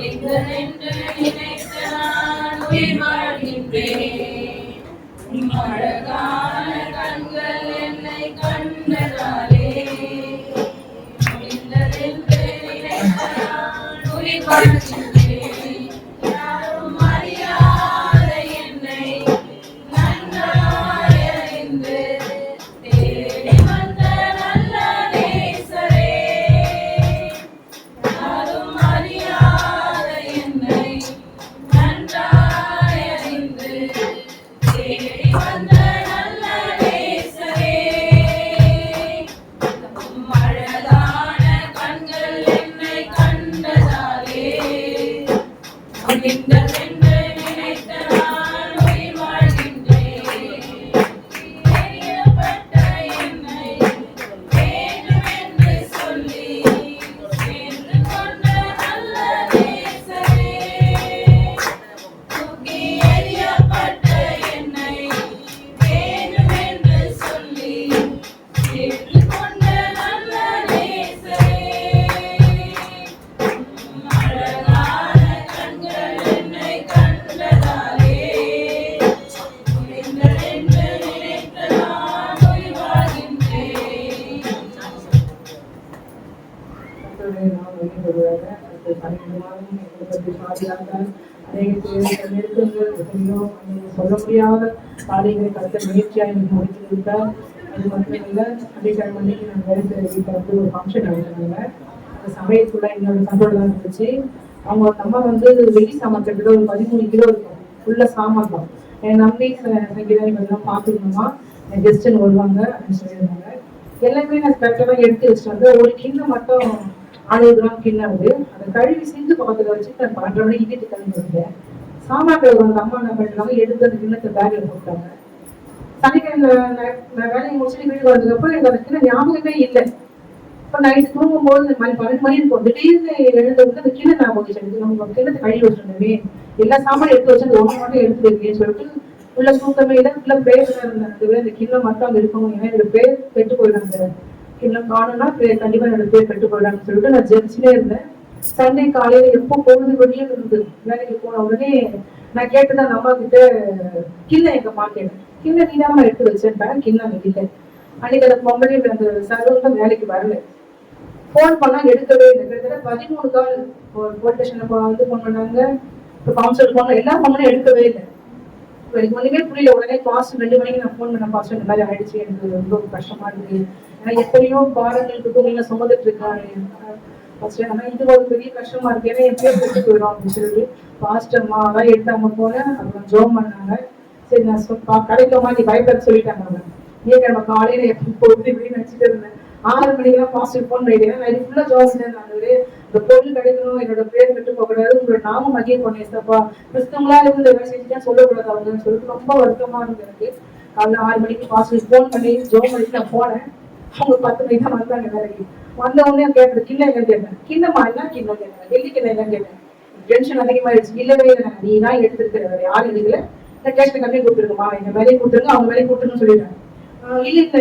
முடிந்ததென்று நினைத்து நான் உயிர் வாழ்கின்றேன். அழகான கண்கள் என்னை கண்டதாலே முடிந்ததென்று நினைத்து நான் உயிர் வாழ்கின்றேன். யாரும் அறியாத என்னை நன்றாய் அறிந்து தேடி வந்த நல்ல நேசரே. யாரும் அறியாத என்னை நன்றாய் அறிந்து தேடி வந்த நல்ல நேசரே. அழகான கண்கள் என்னை கண்டதாலே முடிந்ததென்று நினைத்து நான் உயிர் வாழ்கின்றேன். தெரியப்பட்ட என்னை வேண்டும் என்று சொல்லி சேர்ந்து கொண்ட நல்ல நேசரே. தூக்கி எறியப்பட்ட என்னை வேண்டும் என்று சொல்லி சேர்ந்து கொண்ட நல்ல நேசரே. அழகான கண்கள் என்னை கண்டதாலே முடிந்ததென்று நினைத்து நான் உயிர் வாழ்கின்றேன். கர்த்தருடைய நாமம் மகிமைப்படுவதாக. அடுத்த 12 மாதம் எங்களை பற்றி பாதுகாத்தார். அநேக நெருக்கங்கள் எத்தனையோ சொல்ல முடியாத காரியங்களை கர்த்தர் முயற்சியாக எனக்கு முடித்து கொடுத்தார். அது மட்டுமில்லை, அன்றைக்கிழமை அன்னைக்கு நான் வேலை செய்கிற வீட்டில் வந்து ஒரு ஃபங்க்ஷன் நடந்தாங்க. அந்த சமயத்துக்குள்ள என்னோட கண்ட்ரோல் தான் இருந்துச்சு. அவங்க அம்மா வந்து வெளி சாமான் கிட்டத்தட்ட ஒரு 13 கிலோ இருக்கும். ஃபுல்லாக சாமான் தான். என் நம்பி சங்கீதம் இதெல்லாம் பார்த்துக்கணுமா, என் கெஸ்ட்டுன்னு வருவாங்க அப்படின்னு சொல்லியிருந்தாங்க. எல்லாமே நான் கரெக்டாக எடுத்து வச்சுட்டு வந்து ஒரு கிண்ணம் மட்டும் 60 கிராம் கிண்ணம் அது. அதை கழுவி சிந்து பக்கத்தில் வச்சு நான் 12 மணிக்கு வீட்டுக்கு கிளம்பி வந்தேன். சாமான்கள் வந்து அம்மா என்ன பண்ணிட்டாங்க, எடுத்து அந்த கிண்ணத்தை பேக்கில் போட்டாங்க. சனிக்கிழமை நான் வேலையை முடிச்சுட்டு வீட்டுக்கு வந்ததுக்கப்புறம் எனக்கு அந்த கிண்ணம் ஞாபகமே இல்லை. இப்போ நைட்டு தூங்கும்போது இந்த மாதிரி 12 மணி இருக்கும். திடீர்னு எழுந்து வந்து அந்த கிண்ணம் ஞாபகம் வந்துச்சு. நம்ம கிண்ணத்தை கழுவி வச்சுருந்தோமே, எல்லா சாமானும் எடுத்து வச்சு அந்த ஒன்று மட்டும் எடுத்து வைக்கேன்னு சொல்லிட்டு உள்ள தூக்கமே இல்லை. உள்ள பேர் இருந்தது. அந்த கிண்ணம் மட்டும் அங்கே இருக்கும். ஏன்னா என்னோட பேர் கெட்டு போயிடும். அந்த கிண்ணம் காணும்னா கண்டிப்பா என்னோட பேர் கெட்டு போயிடான்னு சொல்லிட்டு நான் ஜெபிச்சுட்டே இருந்தேன். சண்டே காலையில எப்போ பொழுது வெளியே இருந்தது. வேலைக்கு போன உடனே நான் கேட்டுதான் அந்த அம்மா கிட்ட, கிண்ணம் எங்க மாட்டேன், கிண்ணம் நீதாம எடுத்து வச்சேன், கிண்ணம் இல்லை. அன்னைக்கு அந்த பொம்பளை அந்த சர்வம் வேலைக்கு வரல. போன் பண்ணா எடுக்கவே இல்லை. கிட்டத்தட்ட 13 கால் போலீஸ் ஸ்டேஷன்ல வந்து போன் பண்ணாங்க. இப்போ கவுன்சிலர் போன எல்லா பொண்ணும் எடுக்கவே இல்லை. எனக்கு ஒண்ணுமே புரியல. உடனே பாஸ்ட் 2 மணிக்கு நான் போன் பண்ண, பாஸ்ட் இந்த மாதிரி ஆயிடுச்சு, எனக்கு ரொம்ப கஷ்டமா இருக்கு, ஏன்னா எத்தனையோ பாரங்களுக்கு தூங்கில சுமந்துட்டு இருக்காரு. ஆனா இது ஒரு பெரிய கஷ்டமா இருக்கு, ஏன்னா என் பேர் கெட்டு போயிடும் அப்படின்னு சொல்லிட்டு பாஸ்ட் அம்மா அதான் எடுத்தாங்க போனேன். அப்புறம் ஜோம் பண்ணாங்க. சரி நான் கிடைக்குமா நீ பயப்பட சொல்லிட்டாங்க. அவங்க ஏன் காலையில எப்போ போகுது இப்படின்னு நினைச்சிட்டு இருந்தேன். 6 மணிக்கெல்லாம் பாஸ்ட் போன் பண்ணிட்டேன். நான் ஃபுல்லா ஜோம் பண்ணேன். நான் இந்த பொருள் கிடைக்கணும், என்னோட பேர் கெட்டு போகக்கூடாது, உங்களோட நாமம் மகிழ பண்ணேன்ப்பா, கிறிஸ்தவங்களா இருந்து வேலை செஞ்சுட்டா சொல்லக்கூடாது அவங்கன்னு சொல்லிட்டு ரொம்ப வருத்தமா இருந்து எனக்கு. காலைல 6 மணிக்கு பாஸ்ட் போன் பண்ணி ஜோம் பண்ணிட்டு நான் போனேன். அவங்க 10 மணிக்கு தான் வந்தாங்க வேலைக்கு. வந்த உடனே கேட்டது கிண்ணம் என்னன்னு கேட்டேன். கிண்ணமா என்ன கிண்ணம் கேட்டேன், வெள்ளி கிண்ணம் என்னன்னு கேட்டேன். டென்ஷன் அதிகமாயிடுச்சு. இல்லவே இல்லை, நீ தான் எடுத்துருக்கிற, வேற யாரும் எடுக்கல, இந்த கேஷ் கம்மி கொடுத்துருக்குமா, எங்க வேலையை கொடுத்துருங்க, அவங்க வேலையை கொடுத்துருன்னு சொல்லிட்டாங்க. இல்ல இல்ல,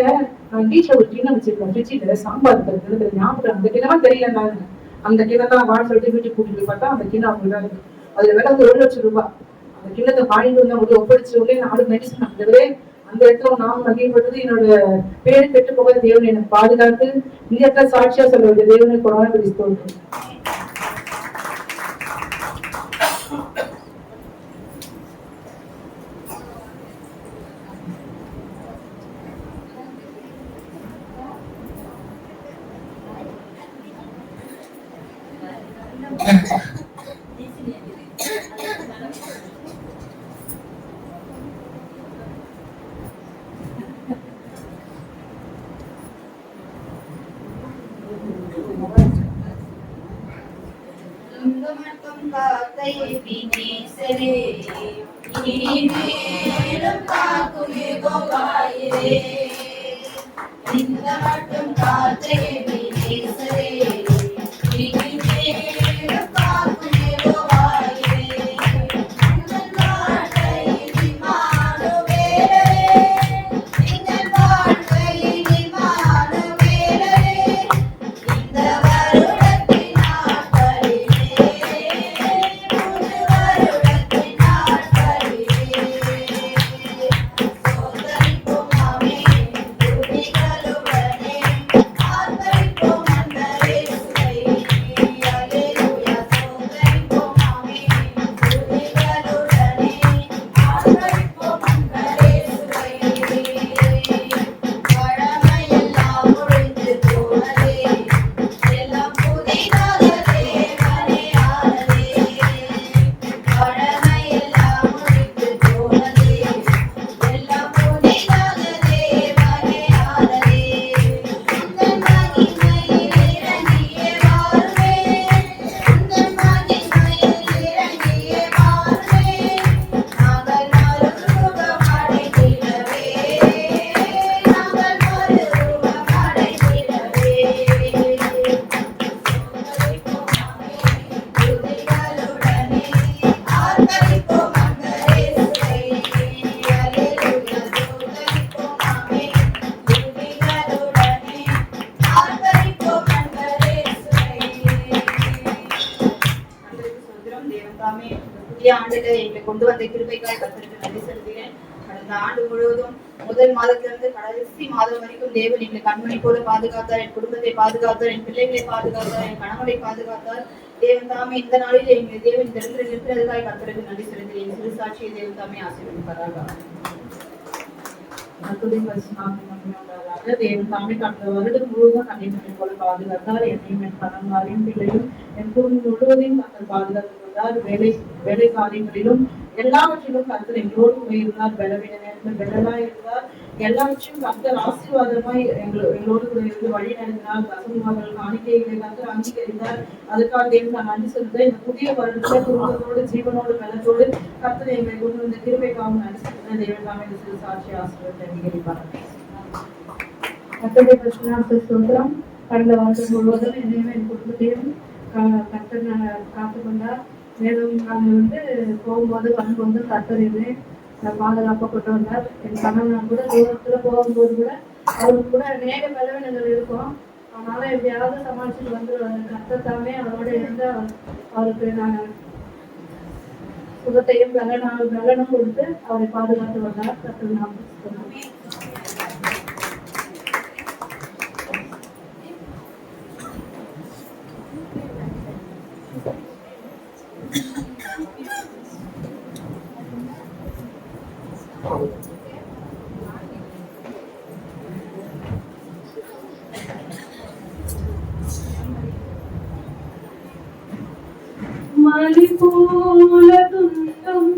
நான் வீட்டுல ஒரு கிண்ணம் வச்சிருக்கேன், ஃப்ரிட்ஜில சாம்பார் இருக்கிறது ஞாபகம், அந்த கிண்ணமா தெரியல, அந்த கிண்ணம் தான் வாழ சொல்லிட்டு வீட்டுக்கு கூட்டிட்டு போய் பார்த்தா அந்த கிண்ணம் அவங்க தான் இருக்கு. அதுல விலை வந்து 1 லட்சம் ரூபாய். அந்த கிண்ணத்தை வாங்கிட்டு வந்து அவங்க ஒப்படைச்சு உடனே 4 மெடிசன் அந்த இடத்துல நாம மகிழ்ப்பட்டது, என்னோட பேரு கெட்டு போகாத தேவன் எனக்கு பாதுகாத்து இந்த இடத்துல சாட்சியா சொல்ல வேண்டிய தேவனை கொரோனா கிறிஸ்தோம். தாமே புதிய ஆண்டுல எங்களை கொண்டு வந்த கிருபைக்காய் கர்த்தருக்கு நன்றி செலுத்துகிறேன். கடந்த ஆண்டு முழுவதும் முதல் மாதத்திலிருந்து கடைசி மாதம் வரைக்கும் தேவன் எங்களை கண்மணி போல பாதுகாத்தார். என் குடும்பத்தை பாதுகாத்தார், என் பிள்ளைகளை பாதுகாத்தார், என் கணவனை பாதுகாத்தார். தேவன் தாமே இந்த நாளில் எங்கள் தேவன் இருக்கிறதுக்காய் கர்த்தருக்கு நன்றி செலுத்துகிறேன். சிறு சாட்சியை தேவன் தாமே ஆசீர்வதிப்பாராக. தேவன் தாமே கடந்த வருடம் முழுவதும் கண்ணிமணி போல பாதுகாத்தார். என்னையும் என் கணவரையும் பிள்ளையும் என் குடும்பம் முழுவதையும் கர்த்தர் பாதுகாத்து வந்தார். வேலை காரியங்களிலும் எல்லாவற்றிலும் கர்த்தர் எங்களோடு போயிருந்தார். பலவீன நேரத்தில் பெலனாய் இருந்தார். எல்லாவற்றையும் கர்த்தர் ஆசீர்வாதமாய் எங்களோடு கூட இருந்து வழி நடத்தினார். தசமபாகங்கள் காணிக்கைகளை கர்த்தர் அங்கீகரித்தார். அதுக்காக தேவன் நான் நன்றி செலுத்த இந்த புதிய வருடத்துல குடும்பத்தோடு ஜீவனோடு பலத்தோடு கர்த்தர் எங்களை கொண்டு வந்த கிருபைக்காக நன்றி செலுத்த தேவன் தாமே இந்த சிறு சாட்சி ஆசீர்வாதத்தை அங்கீகரிப்பார். கர்த்தருடைய பரிசுத்த ஸ்தோத்திரம். கடந்த வருடம் முழுவதும் என்னையும் என் குடும்பத்தையும் கர்த்தர் காத்து கொண்டார். மேலும் நாங்கள் போகும்போது வரும்போது கர்த்தர் என்னை பாதுகாப்பா கொண்டு வந்தார். என் கணவன் கூட தூரத்துல போகும்போது கூட அவருக்கு கூட அநேக பலவீனங்கள் இருக்கும். அதனால எப்படியாவது சமாளிச்சுட்டு வந்துடுவாரு. கர்த்தர் தாமே அவரோட இருந்து அவருக்கு நாங்கள் சுகத்தையும் பலனும் கொடுத்து அவரை பாதுகாத்து வந்தார். கர்த்தர் நாம் மலை போல துன்பம்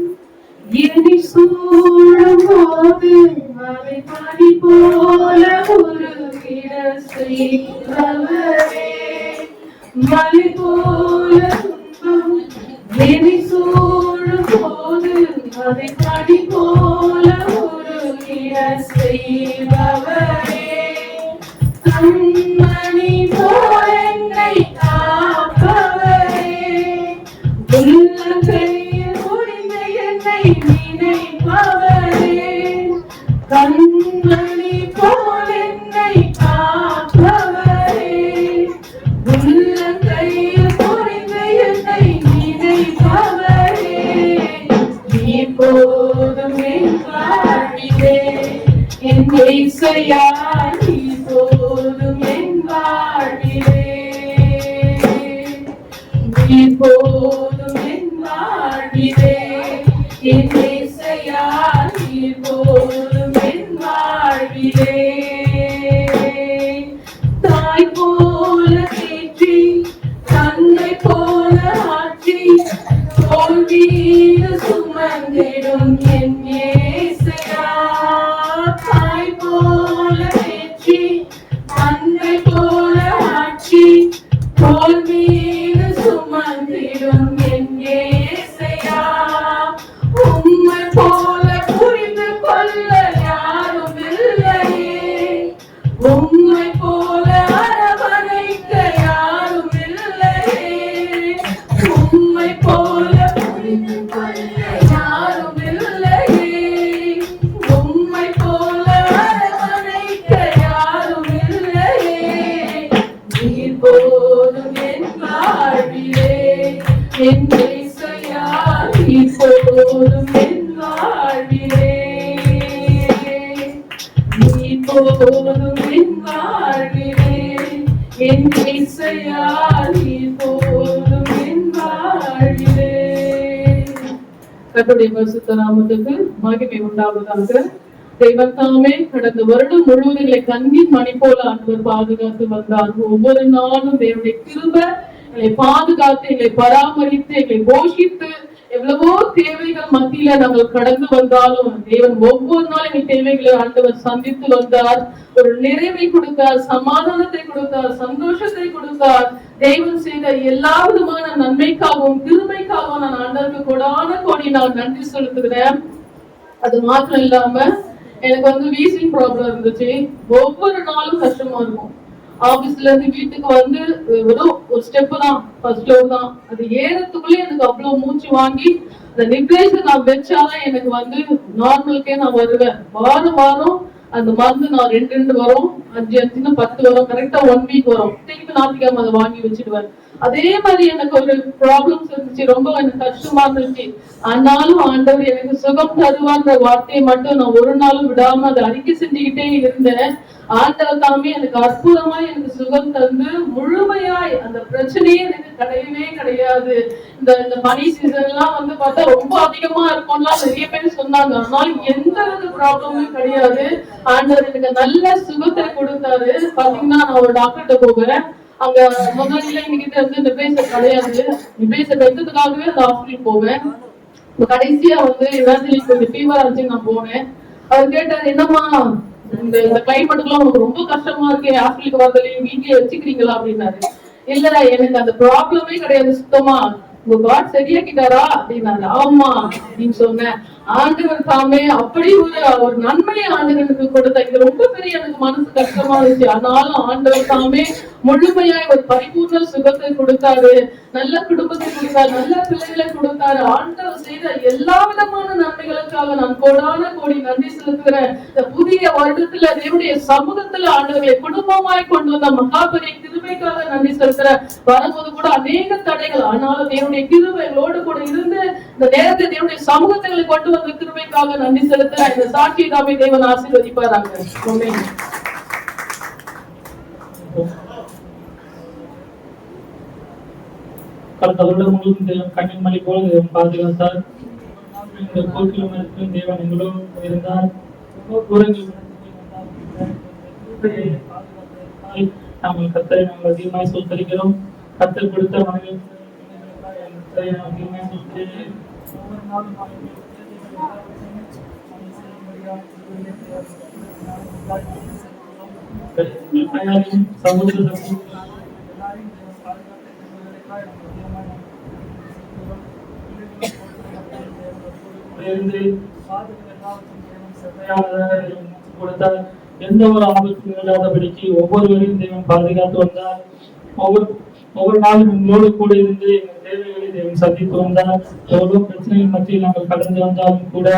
என்னை சூழும் போது மலை பனி போல உருகிட செய்தவரே. மலை போல துன்பம் என்னை சூழும் போது மலை பனி போல உருகிட செய்பவரே. கண்மணி போல என்னை காப்பவரே. உள்ளங்கையில் முடிந்த என்னை நினைப்பவரே. கண்மணி போல் என்னை காப்பவரே. உள்ளங்கையில் முடிந்த என்னை நினைப்பவரே. இப்போதும் என் வாழ்விலே என் இயேசையா, இப்போதும் என் வாழ்விலே இப்போதும் என் வாழ்விலே என் இயேசையா, இப்போதும் என் வாழ்விலே. தாய் போல தேற்றி தந்தை போல ஆற்றி தோல்வியில் சுமந்திடும் என் இயேசையா. தாய் போல தேற்றி தந்தை போல ஆற்றி தோல்வியில் சுமந்திடும் என் இயேசையா. உம்மை போல புரிந்து கொள்ள யாரும் இல்லையே. உம்மை போல அரவணைக்க யாரும் இல்லையே. உம்மை போல புரிந்து கொள்ள யாரும் இல்லையே. உம்மை போல அரவணைக்க யாரும் இல்லையே. நீர் போதும் என் வாழ்விலே என் இயேசையா, இப்போதும் என் வாழ்விலே. இப்போதும் என் வாழ்விலே என் இயேசையா, இப்போதும் என் வாழ்விலே. கர்த்தருடைய பரிசுத்த நாமத்துக்கு மகிமை உண்டாவதாக. தேவன் தாமே கடந்த வருடம் முழுவதும் எங்களை கண்ணின் மணி போல ஆண்டவர் பாதுகாத்து வந்தார். ஒவ்வொரு நாளும் தேவனுடைய கிருபை எங்களை பாதுகாத்து, எங்களை பராமரித்து, எங்களை போஷித்து, எவ்வளவோ தேவைகள் மத்தியில நாங்கள் கடந்து வந்தாலும் தேவன் ஒவ்வொரு நாளும் எங்கள் தேவைகளை ஆண்டவர் சந்தித்து வந்தார். ஒரு நிறைவை கொடுத்தார், சமாதானத்தை கொடுத்தார், சந்தோஷத்தை கொடுத்தார். தேவன் செய்த எல்லா விதமான நன்மைக்காகவும் கிருபைக்காகவும் நான் ஆண்டவருக்கு கொடான கோடி நான் நன்றி செலுத்துகிறேன். அது மாத்திரம் இல்லாம எனக்கு வீசிங் ப்ராப்ளம் இருந்துச்சு. ஒவ்வொரு நாளும் கஷ்டமா இருக்கும். ஆபீஸ்ல இருந்து வீட்டுக்கு வெறும் ஒரு ஸ்டெப் தான், ஃபர்ஸ்ட் ஃப்ளோர் தான். அது ஏறத்துக்குள்ளே எனக்கு அவ்வளவு மூச்சு வாங்கி அந்த நிப்ரேஷன் நான் வச்சாதான் எனக்கு நார்மலுக்கே நான் வருவேன். வாரம் அந்த மருந்து நான் 2 வரும், 5 10 வரும், கரெக்டா 1 வீக் வரும். திருப்பி ஞாயிற்றுக்கிழமை அதை வாங்கி வச்சிடுவேன். அதே மாதிரி எனக்கு ஒரு ப்ராப்ளம்ஸ் இருந்துச்சு, ரொம்ப எனக்கு கஷ்டமா இருந்துச்சு. ஆனாலும் ஆண்டவர் எனக்கு சுகம் தருவான்ற வார்த்தையை மட்டும் நான் ஒரு நாளும் விடாம அதை அறிக்கை செஞ்சுக்கிட்டே இருந்தேன். ஆண்டவர் தாமே எனக்கு அற்புதமா எனக்கு சுகம் தந்து முழுமையாய் அந்த பிரச்சனையே எனக்கு கிடையவே கிடையாது. இந்த இந்த மணி சீசன் எல்லாம் வந்து பார்த்தா ரொம்ப அதிகமா இருக்கும்லாம் நிறைய பேர் சொன்னாங்க. ஆனால் எந்த ஒரு ப்ராப்ளமும் கிடையாது. ஆண்டவர் எனக்கு நல்ல சுகத்தை கொடுத்தாரு. பாத்தீங்கன்னா நான் ஒரு டாக்டர்கிட்ட போகிறேன். அங்க முதல்ல எங்ககிட்ட வந்து நிபேசர் கிடையாது. நிபேசர் வைக்கிறதுக்காகவே அந்த ஹாஸ்பிட்டல் போவேன். கடைசியா வந்து ஏதாச்சும் கொஞ்சம் ஃபீவர் ஆச்சு, நான் போனேன். அவர் கேட்டாரு, என்னம்மா இந்த கிளைமேட்டுக்குலாம் உங்களுக்கு ரொம்ப கஷ்டமா இருக்கு, ஹாஸ்பிட்டலுக்கு வரலையும் வீட்லயே வச்சுக்கிறீங்களா அப்படின்னாரு. இல்ல எனக்கு அந்த ப்ராப்ளமே கிடையாது சுத்தமா, உங்க காட் சரியாக்கிட்டாரா அப்படின்னாரு. ஆமா அப்படின்னு சொன்னேன். ஆண்டவர் தாமே அப்படி ஒரு நன்மையை ஆண்டவனுக்கு கொடுத்த இது ரொம்ப பெரிய எனக்கு மனசு கஷ்டமா இருந்துச்சு. ஆனாலும் ஆண்டவர் தாமே முழுமையாய் ஒரு பரிபூர்ண சுகத்தை கொடுத்தாரு, நல்ல குடும்பத்தை கொடுத்தாரு, நல்ல பிள்ளைகளை கொடுத்தாரு. ஆண்டவர் செய்த எல்லா விதமான நன்மைகளுக்காக நான் கோடான கோடி நன்றி செலுத்துகிறேன். இந்த புதிய வருடத்துல தேவனுடைய சமூகத்துல ஆண்டவர்களை குடும்பமாய் கொண்டு வந்த மகாபெரிய கிருபைக்காக நன்றி செலுத்துறேன். வரும்போது கூட அநேக தடைகள், ஆனாலும் தேவனுடைய கிருபை எங்களோடு கூட இருந்து இந்த நேரத்தை தேவனுடைய சமூகத்தை கொண்டு வந்த கிருபைக்காக நன்றி செலுத்துறேன். இந்த சாட்சியை தாமே தேவன் ஆசீர்வதிப்பாராங்க. ஆமென். கடந்த வருடம் முழுவதும் தேவன் கண்ணின் மணி போல தேவன் பாதுகாத்தார். இந்த கோட்டிலும் தேவன் எங்களோடு இருந்தார். நாங்கள் கர்த்தரை நாங்கள் அதிகமாய் சொல்லிக்கிறோம். கர்த்தர் கொடுத்த மனைவி அதிகமாய் சொல்லி ஒவ்வொரு நாளும் சமுதிர கொடுத்தார். எந்த ஒரு ஆபத்தும் இல்லாதபடிக்கு ஒவ்வொருவரையும் தேவன் பாதுகாத்து வந்தார். ஒவ்வொரு நாளும் உங்களோடு கூட இருந்து எங்கள் தேவைகளை தேவன் சந்தித்து வந்தார். எவ்வளவு பிரச்சனைகள் மத்தியில் நாங்கள் கடந்து வந்தாலும் கூட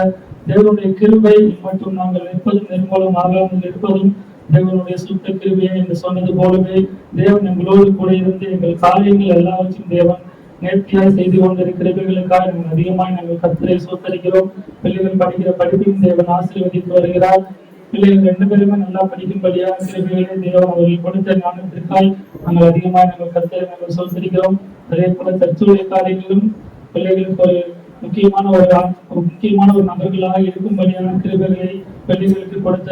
தேவனுடைய கிருபை மற்றும் நாங்கள் நிற்பதும் நிர்மூலம் ஆகாமல் இருப்பதும் தேவனுடைய சுத்த கிருபையை என்று சொன்னது போலவே தேவன் எங்களோடு கூட இருந்து எங்கள் காரியங்கள் எல்லாவற்றையும் தேவன் நேர்த்தியாய் செய்து கொண்டிருக்கிறவர்களுக்காக நாங்கள் அதிகமாய் நாங்கள் கர்த்தரை சோத்தரிக்கிறோம். பிள்ளைகள் படிக்கிற படிப்பையும் தேவன் ஆசீர்வதித்து வருகிறார். பிள்ளைகள் 2 பேருமே நல்லா படிக்கும்படியாக கிருபைகளை தேவன் அவர்கள் கொடுத்த ஞானத்திற்காய் நாங்கள் அதிகமாக நாங்கள் கர்த்தரை நாங்கள் சோத்தரிக்கிறோம். அதே போல தற்சூழல் காரியங்களும் பிள்ளைகளுக்கு ஒரு முக்கியமான ஒரு நபர்களாக இருக்கும்படியான கிருபைகளை பிள்ளைகளுக்கு கொடுத்த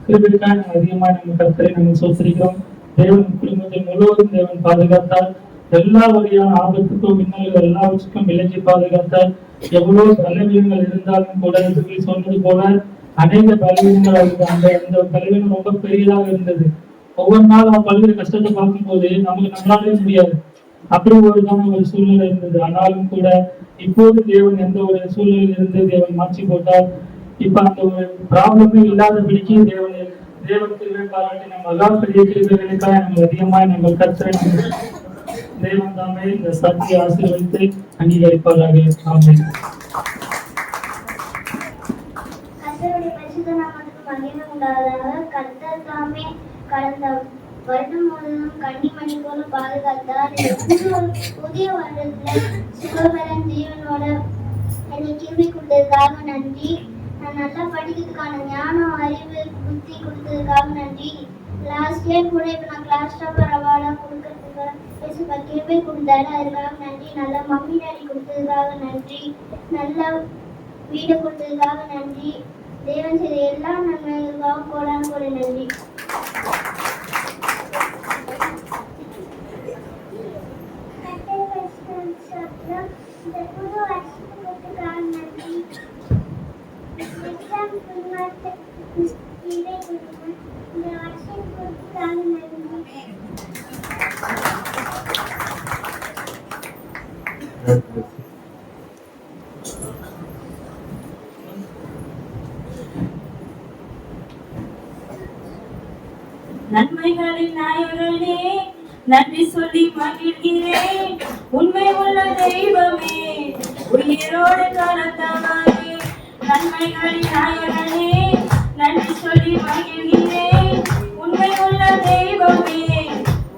கிருபைக்காக நாங்கள் அதிகமாக நாங்கள் கர்த்தரை நாங்கள் சோத்தரிக்கிறோம். தேவன் குடும்பத்தை முழுவதும் தேவன் பாதுகாத்தார். எல்லா வகையான ஆபத்துக்கும் மின்னல்கள் எல்லாவற்றுக்கும் விலக்கி பாதுகாத்தால். எவ்வளவு பலவீனங்கள் இருந்தாலும் கூட சொன்னது போல அநேக பலவீனங்கள் அவருக்கு அந்த பலவீனம் ரொம்ப பெரியதாக இருந்தது. ஒவ்வொரு நாள் அவன் பல்வேறு கஷ்டத்தை பார்க்கும் போது நம்மளாலே முடியாது, அப்படி ஒரு சூழ்நிலை இருந்தது. ஆனாலும் கூட இப்போது தேவன் எந்த ஒரு சூழ்நிலையில் இருந்து தேவன் மாற்றி போட்டார். இப்ப அந்த ஒரு ப்ராப்ளமே இல்லாதபடிக்கு தேவனுக்கு பாராட்டி நம்ம மகா பெரிய கிருபைகளுக்காக நம்ம அதிகமாய் நம்ம கர்த்தரை தேவன் தாமே இந்த சாட்சியை ஆசீர்வதித்து அங்கீகரிப்பாராக. ஆமென். கர்த்தருடைய பரிசுத்த நாமத்துக்கு மகிமை உண்டாவதாக. கர்த்தர் தாமே கடந்த வருடம் முழுவதும் கன்னிமணி போல பாதுகாத்தார். புதிய வருடத்துல சுகபலன் ஜீவனோட என்னை கிருபை கொடுத்ததுக்காக நன்றி. நான் நல்லா படிக்கிறதுக்கான ஞானம், அறிவு, புத்தி கொடுத்ததுக்காக நன்றி. லாஸ்ட் இயர் கூட இப்போ நான் கிளாஸ் டாப்பர் அவார்டாக கொடுக்கறதுக்காக கிருபை கொடுத்தாரு, அதுக்காக நன்றி. நல்லா மம்மி டாடி கொடுத்ததுக்காக நன்றி. நல்லா வீடு கொடுத்ததுக்காக நன்றி. தேவன் செய்த எல்லா நன்மைகளுக்காக கோடான கோடி நன்றி. இந்த புது வருஷத்துக்காக நன்றி. இந்த வருஷம் கொடுத்ததுக்காக நன்றி. நன்மைகளின் நாயகனே நன்றி சொல்லி மகிழ்கிறேன். உண்மை உள்ள தெய்வமே உயிரோடு கலந்தவரே. நன்மைகளின் நாயகனே நன்றி சொல்லி மகிழ்கிறேன். உண்மை உள்ள தெய்வமே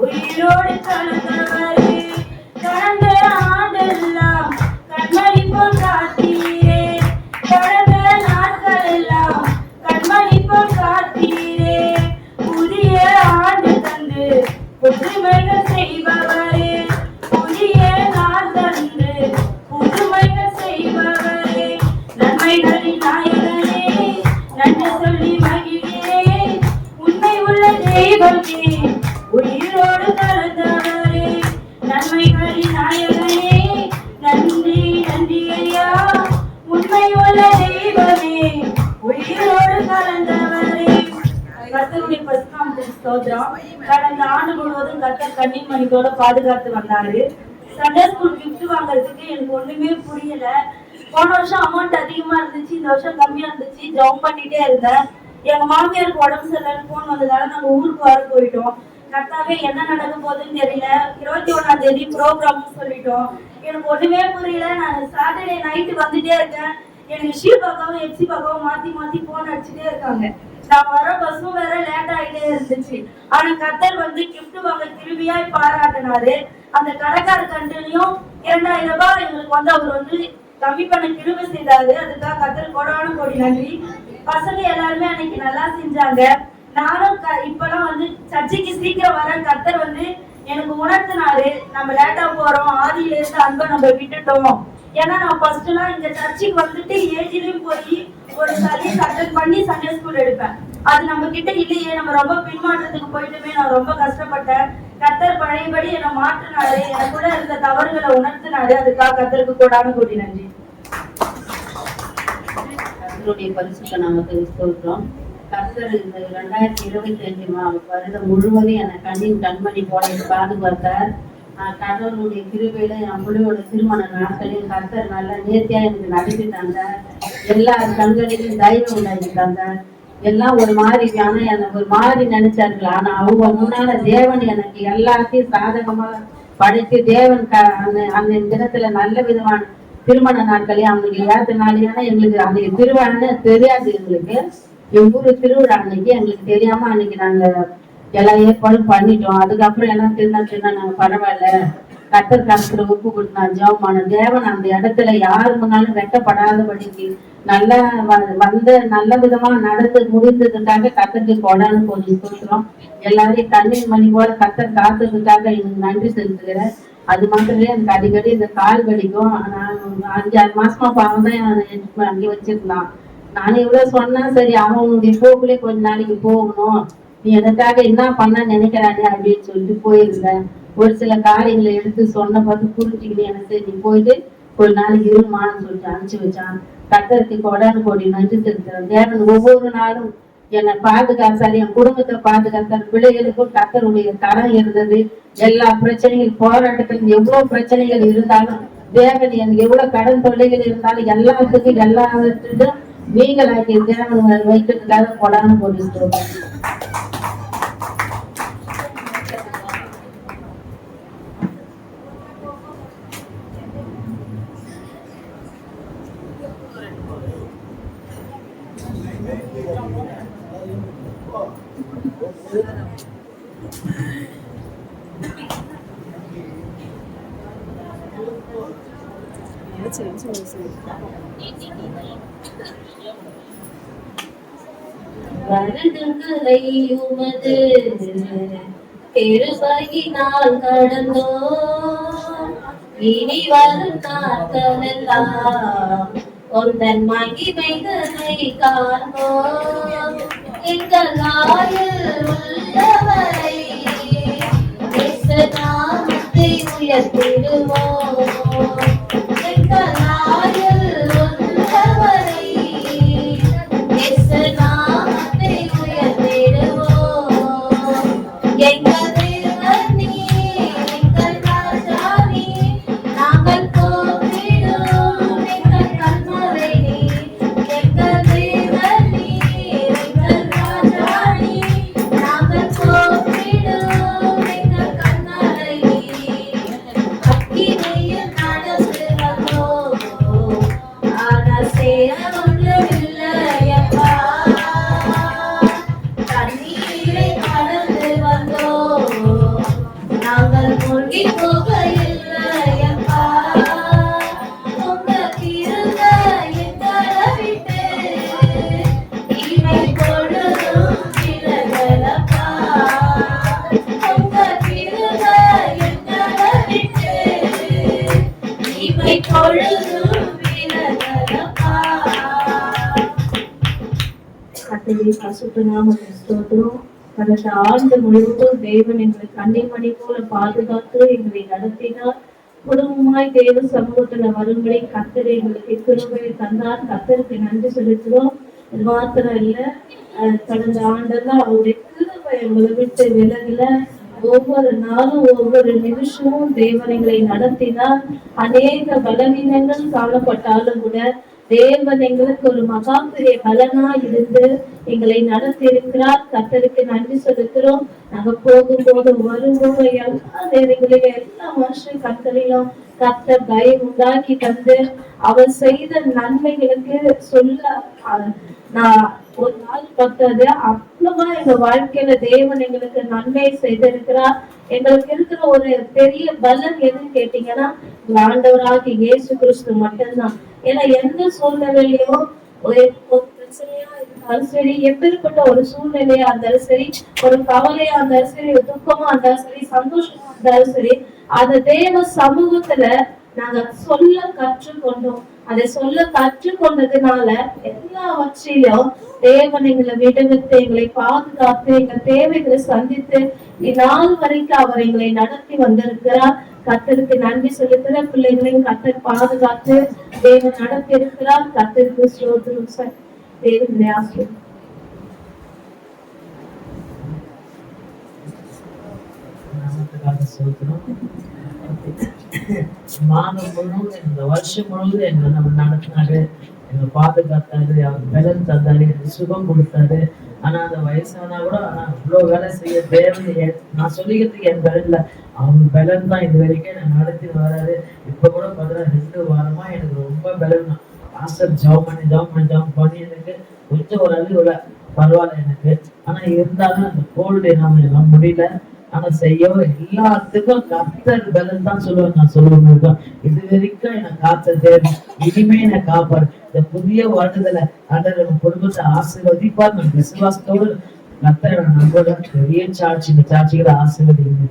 உயிரோடு கலந்தவரே. கடந்த ஆண்டெல்லாம் கண்மணி போல் காத்தீரே, கடந்த நாட்கள் எல்லாம் கண்மணி போல் காத்தீரே, புதிய ஆண்டு தந்து புதுமைகள் செய்பவரே, புதிய நாள் தந்து புதுமைகள் செய்பவரே, நன்மைகளின் நாயகனே நன்றி சொல்லி மகிழ்கிறேன். உண்மை உள்ள தெய்வமே உயிரோடு கலந்தவரே, நன்மைகளின் நாயகனே நன்றி நன்றி ஐயா. உண்மை உள்ள தெய்வமே உயிரோடு கலந்தவரே. கர்த்தருடைய பரிசுத்த ஸ்தோத்திரம். கடந்த ஆண்டு முழுவதும் கர்த்தர் கண்ணீர் மணிக்கோட பாதுகாத்து வந்தாரு. சண்டே ஸ்கூல் கிஃப்ட் வாங்குறதுக்கு எனக்கு ஒண்ணுமே புரியல. போன வருஷம் அமௌண்ட் அதிகமா இருந்துச்சு, இந்த வருஷம் கம்மியா இருந்துச்சு. ஜம்ப் பண்ணிட்டே இருந்தேன். எங்க மாமியாருக்கு உடம்பு சரியில்லைன்னு போன் வந்ததால நாங்க ஊருக்கு வர போயிட்டோம். கரெக்டாவே என்ன நடக்க போகுதுன்னு தெரியல. 21ஆம் தேதி ப்ரோக்ராம் சொல்லிட்டோம். எனக்கு ஒண்ணுமே புரியல. நான் சாட்டர்டே நைட்டு வந்துட்டே இருக்கேன். எனக்கு ஷீ பாக்காவும் எப்சி பாக்காவும் மாத்தி மாத்தி போன் அடிச்சுட்டே இருக்காங்க. நான் வர பஸ்ஸும் வேற லேட் ஆகிட்டே இருந்துச்சு. ஆனா கர்த்தர் வந்து கிஃப்ட் வாங்க திரும்பியாய் பாராட்டினாரு. அந்த கடைக்கார கண்டிலையும் 2000 ரூபாய் எங்களுக்கு வந்து அவர் வந்து கம்மி பண்ண கிருபை செய்தாரு. அதுக்காக கர்த்தர் கோடான கோடி நன்றி. பசங்க எல்லாருமே அன்னைக்கு நல்லா செஞ்சாங்க. நானும் இப்பெல்லாம் வந்து சர்ச்சைக்கு சீக்கிரம் வர கர்த்தர் வந்து எனக்கு உணர்த்தினாரு. நம்ம லேட்டா போறோம், ஆதியில இருந்து அன்பை நம்ம விட்டுட்டோம். ஏன்னா நான் ஃபர்ஸ்ட் எல்லாம் இந்த சர்ச்சுக்கு வந்துட்டு ஏஜ்லயும் போய் ஒரு சர்வீஸ் அட்டெண்ட் பண்ணி சண்டே ஸ்கூல் எடுப்பேன். அது நம்ம கிட்ட இல்லையே, நம்ம ரொம்ப பின்மாற்றத்துக்கு போயிட்டுமே நான் ரொம்ப கஷ்டப்பட்டேன். கர்த்தர் பழையபடி என்னை மாற்றினாரு, எனக்குள்ள இருந்த தவறுகளை உணர்த்தினாரு. அதுக்காக கர்த்தருக்கு கோடான கோடி நன்றி. கர்த்தருடைய பரிசுத்த நாமத்தை ஸ்தோத்திரம். கர்த்தர் இந்த 2025 வருடம் முழுவதும் என்னை கண்மணி போல பாதுகாத்தார். கடவுளுடைய கிருபையில என் பிள்ளையோட திருமண நாட்களையும் கர்த்தர் நல்லா நேர்த்தியா எனக்கு நடத்தி தந்தார். எல்லா கண்களையும் தைரியம் உண்டாக்கி தந்தார். எல்லாம் ஒரு மாதிரி ஆனா எனக்கு ஒரு மாதிரி நினைச்சார்கள். ஆனா அவங்க முன்னால தேவன் எனக்கு எல்லாத்தையும் சாதகமா படைத்து தேவன் அந்த தினத்துல நல்ல விதமான திருமண நாட்களையும் அவங்களுக்கு ஏற்றனாலேயான எங்களுக்கு அன்னைக்கு திருவிழான்னு தெரியாது. எங்களுக்கு எங்க ஊரு திருவிழா அன்னைக்கு எங்களுக்கு தெரியாம அன்னைக்கு நாங்க எல்லா ஏற்பாடும் பண்ணிட்டோம். அதுக்கப்புறம் எல்லாம் திருநா நாங்க பரவாயில்ல கர்த்தர் கருத்துல ஒப்பு கொடுத்தா ஜெபமான தேவன் அந்த இடத்துல யாரு முன்னாலும் வெட்டப்படாதபடிக்கு நல்லா வந்த நல்ல விதமா நடந்து முடிந்ததுக்காக கர்த்தருக்கு கொடான்னு கொஞ்சம் சொல்றோம். எல்லாரையும் கண்ணீர் மணி போல கர்த்தர் காத்ததுக்காக எனக்கு நன்றி செலுத்துகிறேன். அது மாத்திரமே எனக்கு அடிக்கடி இந்த கால் வலிக்கும். நான் 5-6 மாசமா பாவம் தான் அங்கே வச்சிருந்தான். நானும் இவ்வளவு சொன்னா சரி அவனுடைய போக்குலயே கொஞ்ச நாளைக்கு போகணும், நீ எனக்காக என்ன பண்ண நினைக்கிறானே அப்படின்னு சொல்லிட்டு போயிருந்தேன். ஒரு சில காரியங்களை எடுத்து சொன்ன பார்த்து புரிஞ்சுக்கிட்டு எனக்கு நீ போயிட்டு ஒரு நாளைக்கு இருமான்னு சொல்லிட்டு அனுப்பிச்சு வச்சான். கர்த்தருக்கு கோடான கோடி நன்றி செலுத்துறேன். தேவன் ஒவ்வொரு நாளும் என்னை பாதுகாத்தார், என் குடும்பத்தை பாதுகாத்தார். பிள்ளைகளுக்கும் கர்த்தருடைய தரம் இருந்தது. எல்லா பிரச்சனைகள் போராட்டத்தில் எவ்வளவு பிரச்சனைகள் இருந்தாலும் தேவன் எனக்கு எவ்வளவு கடன் தொல்லைகள் இருந்தாலும் எல்லாத்துக்கும் எல்லாத்துக்கும் நீங்களாக்கி தேவன் வைக்கிறதுக்காக கோடான கோடி சொல்றேன். வருடங்களை உமது பெருபகினால் கடந்தோ, இனி வரும் நாட்களெல்லாம் உந்தன் மகிமைகளை காண்போம். எங்கள் ஆயுள் உள்ளவரை நாமத்தை உயர்த்திடுவோம். எங்கள் ஆயுள் உள்ளவரை நாமத்தை உயர்த்திடுவோம். எங்கள் தேவன் நீர், எங்கள் ராஜா நீர், நாங்கள் போற்றிடும் எங்கள் கர்த்தரை நீர். எங்கள் தேவன் நீர், எங்கள் ராஜா நீர், நாங்கள் போற்றிடும் எங்கள் கர்த்தரை நீர். அக்கினியில் நடந்து வந்தோம், கர்த்தருடைய பரிசுத்த நாமத்தை ஸ்தோத்திரம். கடந்த ஆண்டு முழுவதும் தேவன் எங்களை கன்னிமணி போல பாதுகாத்து எங்களை நடத்தினார். குடும்பமாய் தேவ சமூகத்துல வரும்படி கர்த்தர் எங்களுக்கு கிருபை தந்தார். கர்த்தருக்கு நன்றி செலுத்துறோம். இது மாத்திரம் இல்ல, கடந்த ஆண்டெல்லாம் அவருடைய கிருபை எங்களை விட்டு விலகல. ஒவ்வொரு நாளும் ஒவ்வொரு நிமிஷமும் தேவன் எங்களை நடத்தினார். அநேக பலவீனங்கள் காணப்பட்டாலும் கூட தேவன் எங்களுக்கு ஒரு மகா பெரிய பலனா இருந்து எங்களை நடத்தி இருக்கிறார். கர்த்தருக்கு நன்றி செலுத்துறோம். நாங்க போகும்போது வரும்போது எல்லா நேரங்களிலும் எல்லா வருஷம் கர்த்தரிலும் கர்த்தர் பயம் உண்டாக்கி தந்து அவர் செய்த நன்மைகளுக்கு சொல்ல நான் ஒரு நாள் பத்தாது. அவ்வளவா எங்க வாழ்க்கையில தேவன் எங்களுக்கு நன்மை செய்திருக்கிறார். எங்களுக்கு இருக்கிற ஒரு பெரிய பலன் எதுன்னு கேட்டீங்கன்னா ஆண்டவராகி இயேசு கிறிஸ்து மட்டும்தான். ஏன்னா எந்த சூழ்நிலையிலையும் ஒரு பிரச்சனையா இருந்தாலும் சரி, எப்பேற்பட்ட ஒரு சூழ்நிலையா இருந்தாலும் சரி, ஒரு கவலையா இருந்தாலும் சரி, ஒரு துக்கமா இருந்தாலும் சரி, சந்தோஷமா இருந்தாலும் சரி, அந்த தேவ சமூகத்துல நாங்க சொல்ல கற்றுக்கொண்டோம். அதை சொல்ல கற்றுக்கொண்டதுனால எல்லாவற்றிலும் தேவன் எங்களை விடுவித்து எங்களை பாதுகாத்து எங்க தேவைகளை சந்தித்து இந்நாள் வரைக்கும் அவர் எங்களை நடத்தி வந்திருக்கிறார். கர்த்தருக்கு நன்றி செலுத்துற பிள்ளைகளையும் கர்த்தர் பாதுகாத்து தேவன் நடத்தி இருக்கிறார். கர்த்தருக்கு ஸ்தோத்திரம் சார். தேவனுடைய ஆசீர்வாதம். மாதம் முழுவதும் இந்த வருஷம் முழுவதும் எங்களை நம்ம நடத்தினாரு, எங்களை பாதுகாத்தாரு, அவர் பலன் தந்தாரு, எனக்கு சுகம் கொடுத்தாரு. ஆனா அந்த வயசானா கூட ஆனா இவ்வளவு வேலை செய்ய தேவை நான் சொல்லிக்கிறதுக்கு என் பலன் இல்லை, அவங்க பலன் தான் இது வரைக்கும் நான் நடத்தி வராரு. இப்ப கூட பார்த்தா 2 வாரமா எனக்கு ரொம்ப பலன் தான். பாஸ்டர் ஜாப் பண்ணி எனக்கு கொஞ்சம் ஒரு அளவுல பரவாயில்ல எனக்கு. ஆனா இருந்தாலும் அந்த கோல்டு நம்ம முடியல. ஆனா செய்யவும் எல்லாத்துக்கும் கர்த்தர் பலன் தான் சொல்லுவேன். நான் சொல்லுவேன் இது வரைக்கும் என்னை காத்த தேவை, இனிமே என்னை காப்பாரு. இந்த புதிய வாழ்ந்ததுல ஆண்டவர் நம்ம குடும்பத்தை ஆசீர்வதிப்பார். நம்ம விசுவாசத்தோடு கர்த்தர் நம்மளோட பெரிய சாட்சி, இந்த சாட்சிகளை ஆசீர்வதிங்க.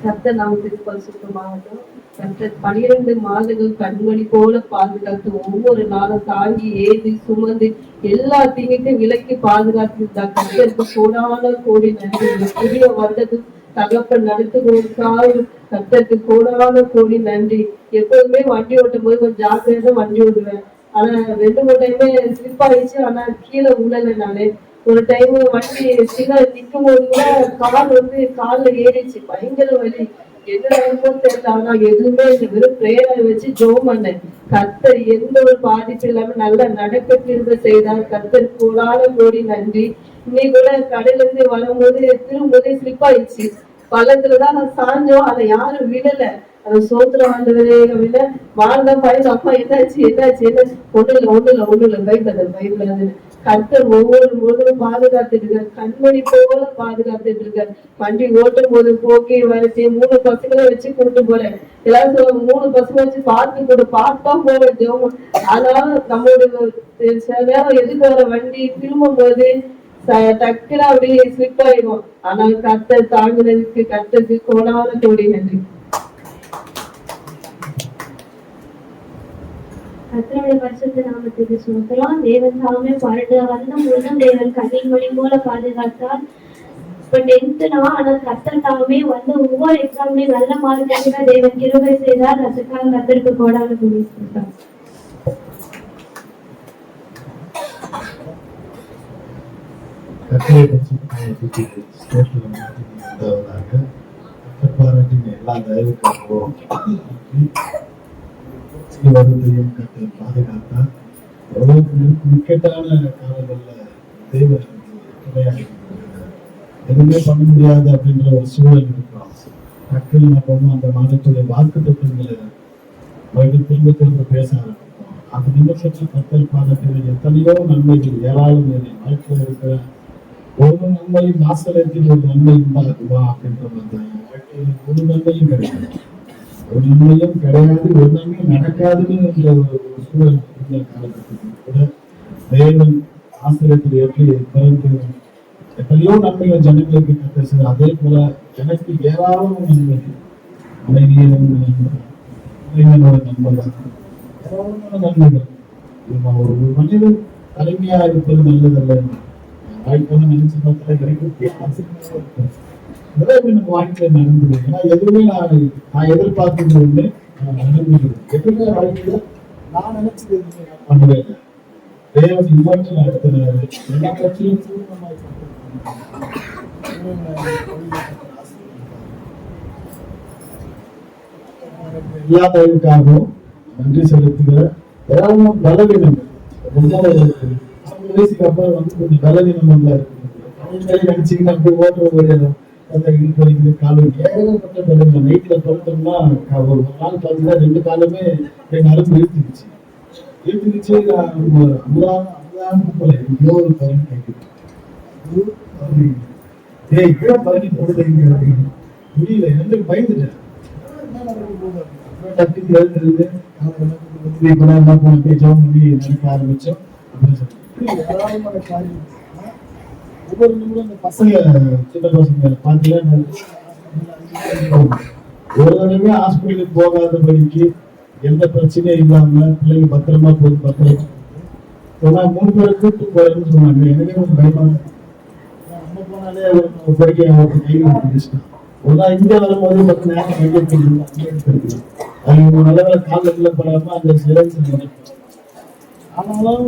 கர்த்தர் நாமத்துக்கு பரிசுத்தமாகட்டும். கர்த்தர் 12 மாதங்கள் கண்மணி போல பாதுகாத்து ஒவ்வொரு நாளும் தாங்கி ஏந்தி சுமந்து எல்லா தீங்கிட்டும் விலக்கி பாதுகாத்து கர்த்தருக்கு கோடான கோடி நன்றி. புதிய வருடத்தும் தகப்பன் நடத்துவதற்காக கர்த்தருக்கு கோடான கோடி நன்றி. எப்போதுமே வண்டி ஓட்டும் போது கொஞ்சம் ஜாக்கிரதை வண்டி ஓட்டுவேன். ஆனா 2-3 டைமே ஸ்லிப் ஆயிடுச்சு. ஆனா கீழே உழல. நானு ஒரு டைம் வண்டி சிக்னல் நிற்கும் போது கூட கால்ல ஏறிச்சு, பயங்கர வலி. என்ன தெரியல. ஆனா எதுவுமே வெறும் பிரேயரை வச்சு ஜோம் பண்ணேன். கர்த்தர் எந்த ஒரு பாதிப்பு இல்லாம நல்லா நடக்க செய்தார். கர்த்தர் கோடான கோடி நன்றி. இன்னைக்கு கூட கடையில இருந்து வரும்போது திரும்பும்போதே ஸ்லிப் ஆயிடுச்சு. பள்ளத்துலதான் நான் சாஞ்சோம், அதை யாரும் விடல. அது சோத்திரம் ஆண்டவரே விட வாழ்ந்தா பயந்து அப்பா என்னாச்சு என்ன ஒண்ணுல பயப்படாது. கர்த்தர் ஒவ்வொரு முழுவதும் பாதுகாத்துட்டு இருக்காரு, கண்மணி போல பாதுகாத்துட்டு இருக்காரு. வண்டி ஓட்டும் போது போக்கே வரச்சு 3 பசங்களை வச்சு கூட்டு போறேன். எல்லாரும் சொல்லுவாங்க 3 பசங்க வச்சு பார்த்து கூட பார்த்தா போவேன் ஜெபம். அதனால நம்மளோட சில நேரம் எதுக்கு வர வண்டி திரும்பும் போது டக்குனு அப்படியே ஸ்லிப் ஆயிடும். ஆனால் கர்த்தர் தாங்குனதுக்கு கர்த்தருக்கு கோடான கோடி நன்றி. கர்த்தருடைய பரிசுத்த நாமத்துக்கு ஸ்தோத்திரம். தேவன் தாமே 12 வருடம் முழுதும் தேவன் கன்னிமணி போல பாதுகாத்தார். இப்ப 10th ஆனா கர்த்தர் தாமே வந்து ஒவ்வொரு எக்ஸாம்லயும் நல்ல மார்க் எடுக்க தேவன் கிருபை செய்தார். அதுக்காக கர்த்தருக்கு கோடான கோடி ஸ்தோத்திரம். எல்லா தயவுக்காகவும் வருவதையும் கர்த்தர் பாதுகாத்தார். எவ்வளவு இக்கட்டான காலங்கள்ல தேவன் துணையாக எதுவுமே பண்ண முடியாது அப்படின்ற ஒரு சூழல் இருக்கிறோம். டக்குன்னு நம்ம அந்த மாதத்துடைய வாக்கு தத்துவங்களை திரும்ப பேச ஆரம்பிப்போம். அந்த நிமிஷத்தில் கர்த்தர் பாதத்தில் எத்தனையோ நன்மைகள் ஏராளம் வாழ்க்கையில் இருக்கிற ஒரு நன்மையும் நாசலத்தில் ஒரு நன்மை உண்டாகுமா அப்படின்ற மாதிரி வாழ்க்கையில் ஒரு நன்மையும் கிடையாது, ஒரு நன்மையும் கிடையாது, ஒரு நன்மையும் நடக்காதுன்னு ஒரு சூழல் இருந்த காலகட்டத்தில் கூட தேவன் ஆசிரியத்தில் எப்படி பிறகு எத்தனையோ நன்மைகள் ஜனங்களுக்கு கற்று, அதே போல எனக்கு ஏராளம் நன்மைகள் மனைவியை இளைஞனோட நண்பர் தான். ஏராளமான நன்மைகள். ஒரு மனிதன் தலைமையா இருப்பது நல்லதல்ல. வாய்ப்பான நினைச்சு பார்த்தா கிடைக்கும். நம்ம வாழ்க்கையில நடந்தது. ஏன்னா எதுவுமே நான் எதிர்பார்த்தது ஒண்ணு நடந்தது. எதுவுமே வாழ்க்கையில நான் நினைச்சது எதுவுமே நான் பண்ணவே இல்லை. தேவன் இவ்வாறு நடத்தினாரு. எல்லா பிரச்சனையும் பூர்ணமாய் எல்லா தயவுக்காகவும் நன்றி செலுத்துகிற ஏராளமான பலவீனங்கள். ரொம்ப 50 வயசுக்கு அப்புறம் கொஞ்சம் பலவீனமா இருக்கு. நினைச்சுக்கிட்டு அப்படி ஓட்டுற ஒரு காலம் ஏகப்பட்ட பலவீனம். நைட்ல படுத்தோம்னா ஒரு நாள் பார்த்தீங்கன்னா 2 காலமே நரம்பு இழுத்துக்கிச்சு. போல எங்கேயோ ஒரு பலன் கேட்குது. பலனி போடுறீங்க அப்படின்னு முடியல. எனக்கு பயந்துட்டேன். நினைக்க ஆரம்பிச்சோம். ஒவ்வொரு நிமிடம் இந்த பசங்க சின்ன பசங்க பார்த்தீங்கன்னா ஒரு தடவை ஹாஸ்பிட்டலுக்கு போகாதபடிக்கு எந்த பிரச்சனையும் இல்லாம பிள்ளைங்க பத்திரமா போகுது. பத்திரமா சொன்னா 3 பேரை கூப்பிட்டு போறேன்னு சொன்னாங்க. எனக்கு கொஞ்சம் பயமா அங்க போனாலே படிக்க கையில் பிடிச்சிட்டான். ஒரு நாள் இந்தியா வரும்போது 10 நேரம் கையெழுத்து அது நல்ல காலத்துல படாம அந்த சிறப்பு நினைப்பேன். ஆனாலும்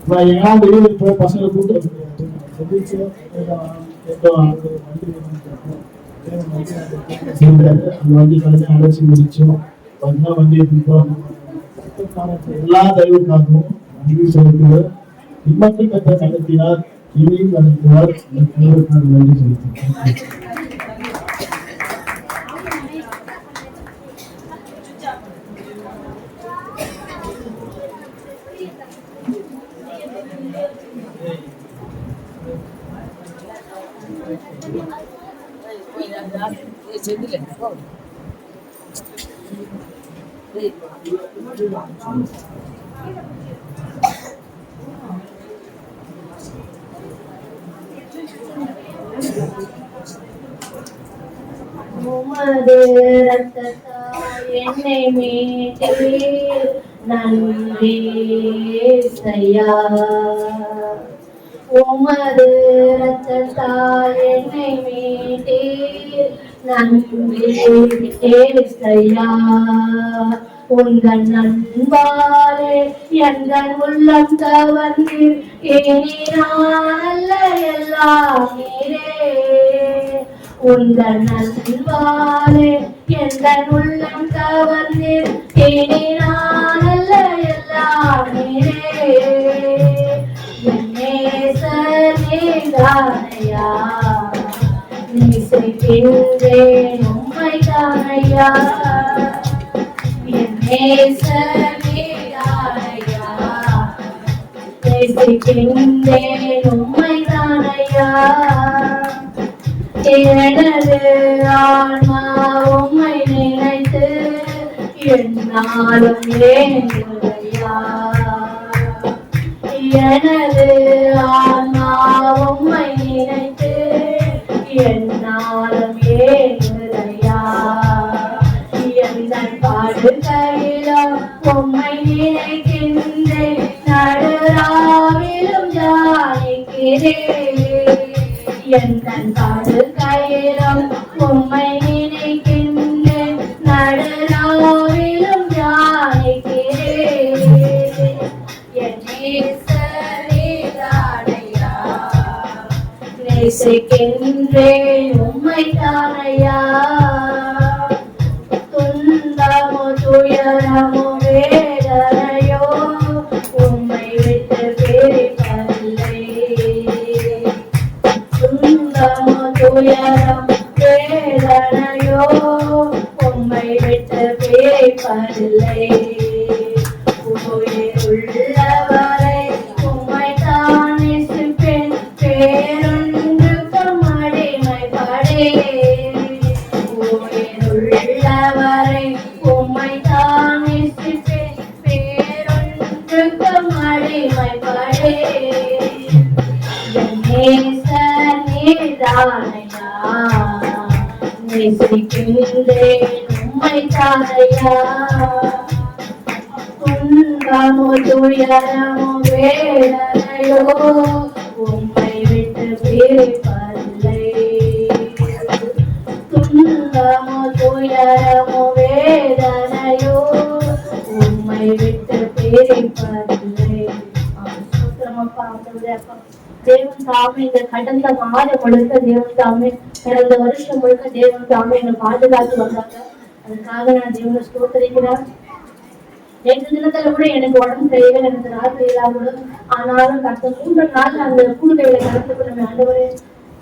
நான் எங்கேயாவது வெளியில போய் பசங்களை கூப்பிட்டு அந்த வண்டி கலந்து அழைச்சி முடிச்சோம். வண்டியை எல்லா தயவுக்காகவும் நன்றி செலுத்துவார். இம்மட்டு கட்ட நடத்தினார், இனியும் நடத்துவார். நன்றி செலுத்துவார். உமது இரத்தத்தால் என்னை மீட்டீர், நன்றி ஏசையா. உமது இரத்தத்தால் என்னை மீட்டீர், நன்றி ஏசையா. உங்கள் நண்பாலே எங்கள் உள்ளம் கவர்ந்தீர், இனி நான் அல்ல எல்லாம் நீரே. உங்கள் நண்பாலே எங்கள் உள்ளம் கவர்ந்தீர், இனி நான் அல்ல எல்லாம் நீரே. என் நேசர் நீதானையா, நேசிக்கின்றேன் உம்மை தானையா. என் நேசர் நீதானையா, நேசிக்கின்றேன் உம்மை தானையா. எனது ஆன்மா உம்மை நினைத்து என்னாலும் ஏங்குதையா. எனது ஆன்மா உம்மை நினைத்து என்னாலும் ஏங்குதையா. எந்தன் படுக்கையிலும் உம்மை நினைக்கின்றேன், நடுராவிலும் தியானிக்கிறேன். எந்தன் படுக்கையிலும் உம்மை நினைக்கின்றேன், நடுராவிலும் தியானிக்கிறேன். என் நேசர் நீதானையா, நேசிக்கின்றேன் உம்மை தானையா. துன்பமோ துயரமோ வேதனையோ உம்மை விட்டு பிரிப்பதில்லை. துன்பமோ துயரம் வேதனையோ உம்மை விட்டு பிரிப்பதில்லை. உயிருள்ளவரை உம்மை தான் நேசிப்பேன், பேரொன்றுக்கும் அடிமைப்படேன். உயிருள்ளவரை உம்மை தான் நேசிப்பேன், பேரொன்றுக்கும் அடிமைப்படேன். என் நேசர் நீதானையா, நேசிக்கின்றேன் உம்மை தாரையா துன்பமோ துயரமோ வேதனையோ உம்மை விட்டு பிரிப்பதில்லை. துன்பமோ துயரமோ வேதனையோ உம்மை விட்டு பிரிப்பதில்லை. சூத்திரமப்பா அப்பா தேவன் தாமே இந்த கடந்த மாதம் முழுக்க தேவன் தாமே கடந்த வருஷம் முழுக்க தேவன் தாமே என்னை பாதுகாத்து வந்தாங்க. அதுக்காக நான் தேவனை ஸ்தோத்திரிக்கிறேன். நேற்று தினத்துல கூட எனக்கு உடம்பு சரியில்லை, எனக்கு ராத்திரியெல்லாம் கூட. ஆனாலும் கத்த 3 நாள் அந்த கூடுகையில கலந்து கொள்ள ஆண்டவரே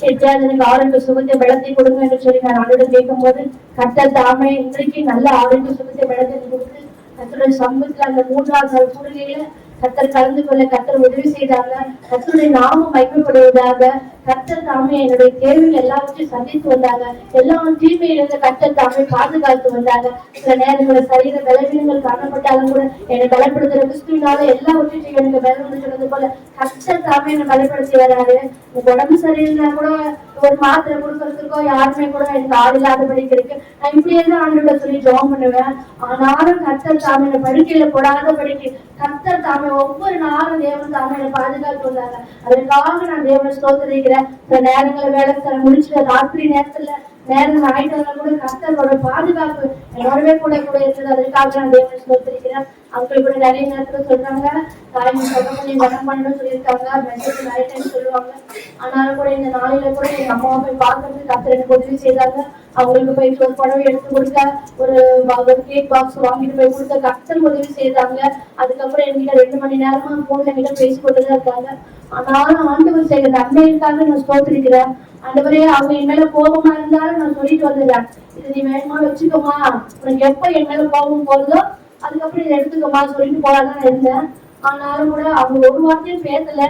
எட்டாவது எனக்கு ஆரோக்கிய சுகத்தை பலத்தை கொடுங்க என்று சொல்லி நான் ஆண்டோட கேட்கும் போது கத்த தாமே இன்றைக்கு நல்ல ஆரோக்கிய சுகத்தை பலத்தை கொடுத்து கத்தருடைய சமூகத்துல அந்த 3ஆவது நாள் கூடுகையில கத்தர் கலந்து கொள்ள கத்தர் உதவி செய்தாங்க. கத்தருடைய நாமம் மகிமைப்படுவதாக கத்தர் தாமே என்னுடைய தேவைகள் எல்லாவற்றையும் சந்தித்து வந்தாங்க. எல்லா தீமையிலிருந்து கத்தர் தாமே பாதுகாத்து வந்தாங்க. சில நேரங்களில் சரீர பலவீனங்கள் காணப்பட்டாலும் கூட என்னை பலப்படுத்துற கிறிஸ்துவினால எல்லாவற்றையும் எனக்கு பலம் சொன்னது போல கத்தர் தாமே என்னை பலப்படுத்தி வராரு. உடம்பு சரியில்லைன்னா கூட ஒரு மாத்திரை கொடுக்கறதுக்கோ யாருமே கூட எனக்கு ஆள் இல்லாதபடிக்கு இருக்கு. நான் இப்படியே தான் ஆண்டோட சொல்லி ஜெபம் பண்ணுவேன். ஆனாலும் கத்தர் தாமே என்னை படுக்கையில போடாதபடிக்கு கத்தர் தாமே ஒவ்வொரு நாளும் தேவன் தாமே என்னை பாதுகாத்து வந்தாங்க. அதற்காக நான் தேவனை ஸ்தோத்திரிக்கிறேன். சில நேரங்களை வேலை முடிச்சுட்டு ராத்திரி நேரத்துல நேரம் ஆயிட்டு கூட கத்தரோட பாதுகாப்பு என்னோடவே கூட இருந்தது. அதற்காக நான் தேவனை ஸ்தோத்திரிக்கிறேன். அவங்க கூட நிறைய நேரத்துல சொல்றாங்க தாய் சொல்லி வடம் பண்ணணும்னு சொல்லியிருக்காங்க. மெசேஜ் நிறைய டைம் சொல்லுவாங்க. ஆனாலும் கூட இந்த நாளையில கூட எங்க அம்மாவை போய் பார்க்கறதுக்கு கத்தர் எனக்கு உதவி செய்தாங்க. அவங்களுக்கு போய் ஒரு புடவை எடுத்து கொடுக்க ஒரு கேக் பாக்ஸ் வாங்கிட்டு போய் கொடுத்த கத்தர் உதவி செய்தாங்க. அதுக்கப்புறம் என்கிட்ட 2 மணி நேரமா போன்ல கிட்ட பேசி கொண்டுதான் இருக்காங்க. ஆனாலும் ஆண்டவர் செய்த நன்மைக்காக நான் ஸ்தோத்திரிக்கிறேன். ஆண்டவரே அவங்க என் மேல கோபமா இருந்தாலும் நான் சொல்லிட்டு வந்துடுறேன், இது நீ வேணுமா வச்சுக்கோமா, உனக்கு எப்ப என் மேல கோபம் போறதோ அதுக்கப்புறம் இதை எடுத்துக்கோமா சொல்லிட்டு போலாதான் இருந்தேன். ஆனாலும் கூட அவங்க ஒரு வார்த்தையும் பேசல.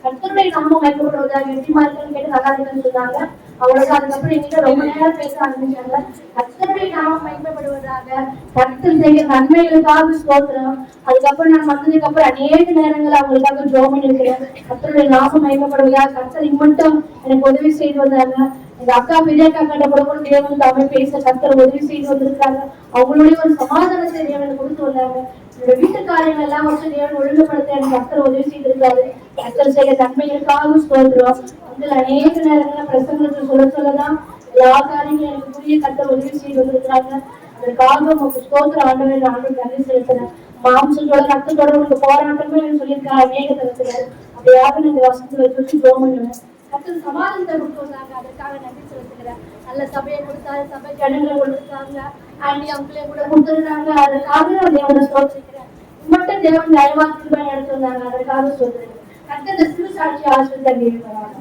கர்த்தருடைய நாமம் மகிமைப்படுவதாக எப்படிமா இருக்குன்னு கேட்டு நல்லா இருக்குன்னு சொன்னாங்க. அவ்வளவுதான். அதுக்கப்புறம் எங்கிட்ட ரொம்ப நேரம் பேச ஆரம்பிச்சாங்க. கர்த்தருடைய நாமம் மகிமைப்படுவதாக கர்த்தர் செய்ய நன்மைகளுக்காக ஸ்தோத்திரம். அதுக்கப்புறம் நான் வந்ததுக்கு அப்புறம் அநேக நேரங்கள் அவங்களுக்காக ஜெபம் பண்ணிருக்கிறேன். கர்த்தருடைய நாமம் மகிமைப்படுவதாக கர்த்தர் இம்மட்டும் எனக்கு உதவி செய்து வந்தாங்க. எங்க அக்கா பெரிய அக்கா கிட்ட கூட தேவன் தாமே பேச கர்த்தர் உதவி செய்து வந்திருக்காங்க. அவங்களுடைய ஒரு சமாதானத்தை தேவன் கொடுத்து வந்தாங்க. என்னோட வீட்டுக்காரங்க எல்லாம் வச்சு தேவன் ஒழுங்குபடுத்த எனக்கு கர்த்தர் உதவி செய்திருக்காரு. கர்த்தர் செய்ய நன்மைகளுக்காக ஸ்தோத்திரம். வந்து அநேக நேரங்கள பிரசங்கத்தில் சொல்லதான் எல்லா காரியங்களும் எனக்கு புரிய கர்த்தர் உதவி செய்து வந்திருக்கிறாங்க. அதற்காக உங்களுக்கு ஸ்தோத்திரம் ஆண்டவரை ஆண்டு நன்றி செலுத்துறேன். மாம்சத்தோட ரத்தத்தோட உங்களுக்கு போராட்டமே சொல்லியிருக்காங்க அநேக தரத்துல. அப்படியாக இந்த வசனத்துல வச்சு ஜெபம் பண்ணுவேன். கர்த்தர் சமாதானத்தை கொடுத்து வந்தாங்க. அதற்காக நன்றி செலுத்துகிறேன். நல்ல சபையை கொடுத்தாரு, சபை ஜனங்களை கொடுத்துருக்காங்க, ஆண்டி அவங்களே கூட கொடுத்துருக்காங்க. அதற்காக நான் தேவனை ஸ்தோத்திரிக்கிறேன். மட்டும் தேவன் தயவாக்கு எடுத்து வந்தாங்க. அதற்காக சொல்றேன். கர்த்தர் சிறு சாட்சி ஆசிரியர் இருக்கிறாங்க.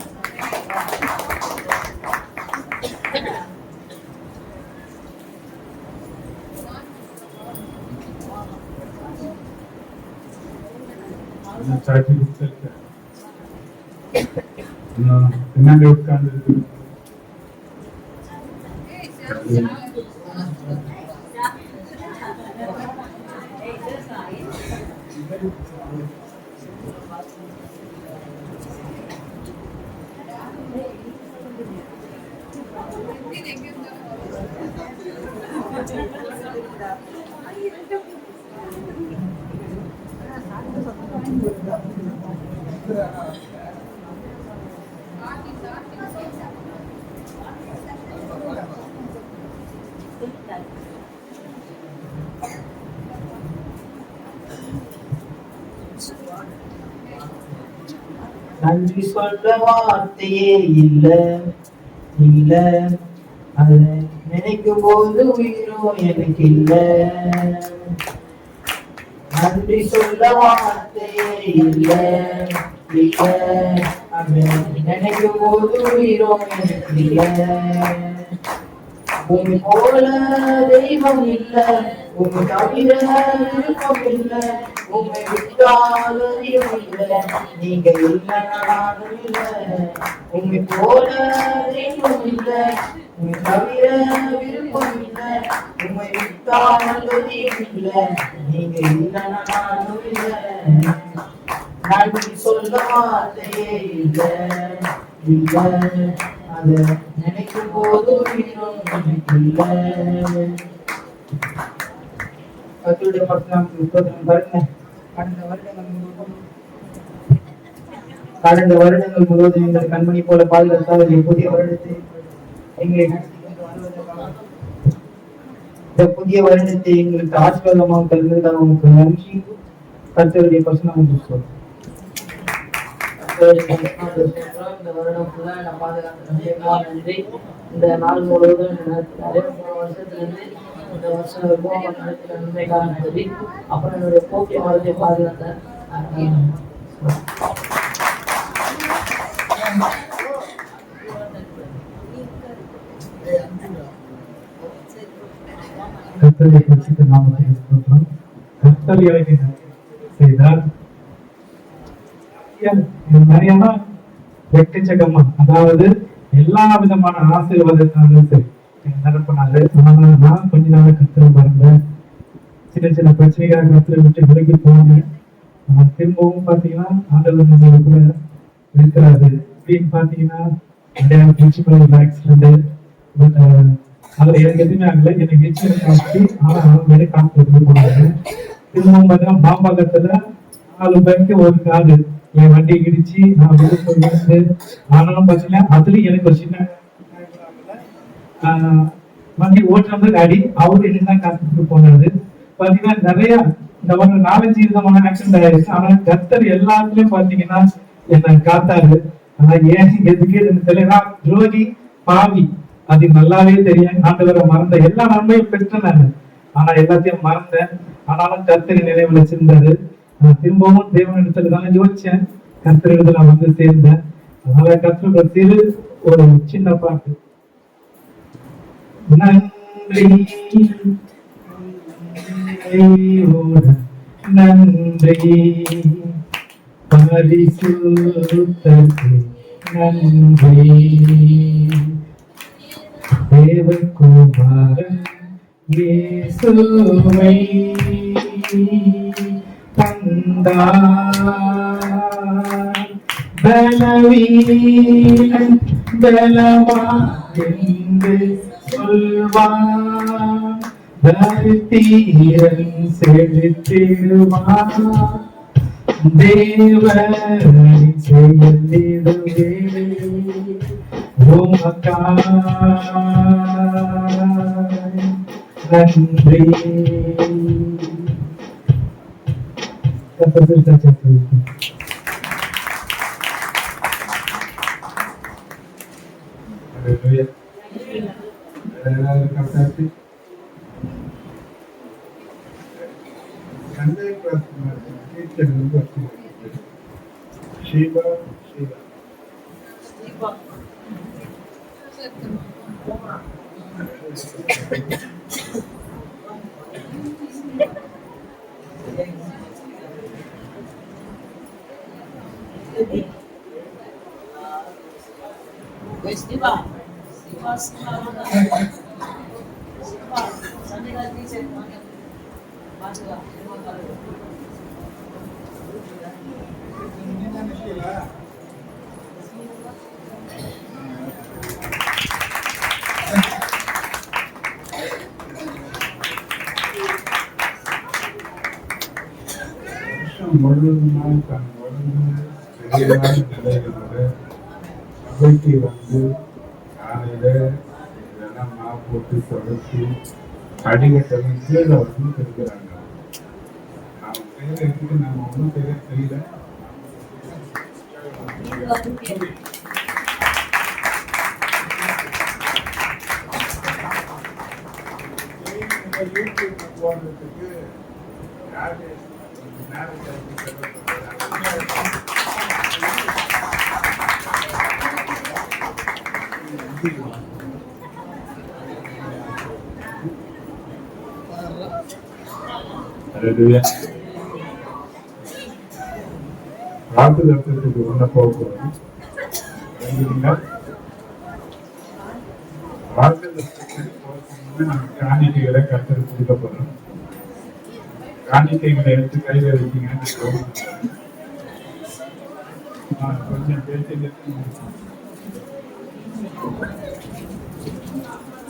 பின்னாடி உட்கார்ந்து நன்றி சொல்ல வார்த்தையே இல்ல இல்ல, அதை நினைக்கும் போது உயிரும் எனக்கு இல்ல. நன்றி சொல்ல வார்த்தையே இல்ல இல்ல, அதை நினைக்கும் போது உயிரும் எனக்கு இல்ல. உங்க போல தெய்வம் இல்ல, உங்க தவிர விருப்பம் இல்ல, உண்மை விட்டாலும் இல்ல, நீங்க இல்ல நானும் இல்ல. உண்மை போல தெய்வம் இல்ல, உங்க தவிர விருப்பம் இல்ல, உண்மை விட்டாலும் இல்ல, நீங்க இல்ல நானும் இல்ல. நன்றி சொல்ல வார்த்தையே இல்ல இல்ல, அதை நினைக்கும் போது உயிரும் எனக்கு இல்ல. கர்த்தருடைய பரிசுத்தம் பாருங்க. கடந்த வருடங்கள் முழுவதும் எங்கள் கண்மணி போல பாதுகாத்தால் புதிய வருடத்தை எங்களை இந்த புதிய வருடத்தை எங்களுக்கு ஆசீர்வாதமாக தருவதற்காக உங்களுக்கு நன்றி. கர்த்தருடைய பரிசுத்தம் என்று சொல்றோம். இந்த வருடம் ஃபுல்லா என்ன பாதுகாத்து நன்றி. இந்த நாள் முழுவதும் நடத்தினாரு. வருஷத்துல இருந்து இந்த வருஷம் நடத்தின நன்மைக்காக நன்றி. அப்புறம் என்னுடைய போக்கிய மரத்தை பாதுகாத்தார். கர்த்தருடைய பரிசுத்த நாமத்தை ஸ்தோத்திரம். கர்த்தர் எனக்கு செய்தார். நிறையமா வெட்டச்சகமா, அதாவது எல்லா விதமான ஆசீர்வாதத்தாலும் சரி நடப்பினாரு. ஆனா நான் கொஞ்ச நாள் கர்த்தரை மறந்தேன். சின்ன சின்ன பிரச்சனைக்காக கர்த்தரை விட்டு விலகி போனேன். திரும்பவும் பாத்தீங்கன்னா ஆண்டவர் நம்ம கூட இருக்கிறாரு. அப்படின்னு பாத்தீங்கன்னா நிறைய பிரின்சிபல் ஆக்சிடென்ட், பட் அதுல எனக்கு எதுவுமே ஆகல. எனக்கு ஹெச்எல் காசு, ஆனா அவங்க எனக்கு காசு போனாங்க. திரும்பவும் பார்த்தீங்கன்னா பாம்பாக்கத்துல 4 பேருக்கு ஒரு காது என் வண்டி இடிச்சு நான் விழுந்து. ஆனாலும் பாத்தீங்கன்னா அதுலயும் எனக்கு ஒரு சின்ன வண்டி ஓட்டுறது அடி, அவரு என்னதான் காத்துட்டு போனாரு. பாத்தீங்கன்னா நிறைய இந்த மாதிரி 4-5 விதமான ஆக்சிடென்ட் ஆயிடுச்சு. ஆனா கர்த்தர் எல்லாத்துலயும் பாத்தீங்கன்னா என்ன காத்தாரு. ஆனா ஏன் எதுக்கு எனக்கு தெரியல, துரோகி பாவி அது நல்லாவே தெரியும். ஆண்டவரை மறந்த எல்லா நன்மையும் பெற்ற நான், ஆனா எல்லாத்தையும் மறந்தேன். ஆனாலும் கர்த்தரை நினைவுல வச்சிருந்தாரு. நான் திரும்பவும் தேவன் இடத்துல தான் யோசிச்சேன். கர்த்தர் இடத்துல நான் வந்து சேர்ந்தேன். அதனால கர்த்தரோட சிறு ஒரு சின்ன பாட்டு. நன்றி நன்றி பரிசுத்தருக்கு நன்றி தேவகுமாரன் இயேசுவை தந்தார். பலவீனன் பலவான் என்று சொல்வான், தரித்திரன் செலுத்திடுவான். தேவனை செயலிடுவே உமக்காய் நன்றி. Shiva, Shiva. முழுவதுமாய் தன் உடம்பு சரியான நிலைகளோட சபைக்கு வந்து காலையில இதெல்லாம் மாவு போட்டு தொடச்சி அடிக்கட்டெல்லாம் கீழே வந்து இருக்கிறாங்க. அவன் செய்யற இதுக்கு நம்ம ஒன்றும் செய்யல. யூடியூப் போடுறதுக்கு யாரு வாக்குதத்தத்துக்கு உள்ள போகிறோம். வாக்குதத்தத்துக்கு நம்ம காணிக்கைகளை கர்த்தர் கொடுக்க போறோம். காணிக்கைகளை எடுத்து கையில வச்சீங்கன்னா கொஞ்சம் பேச்சு.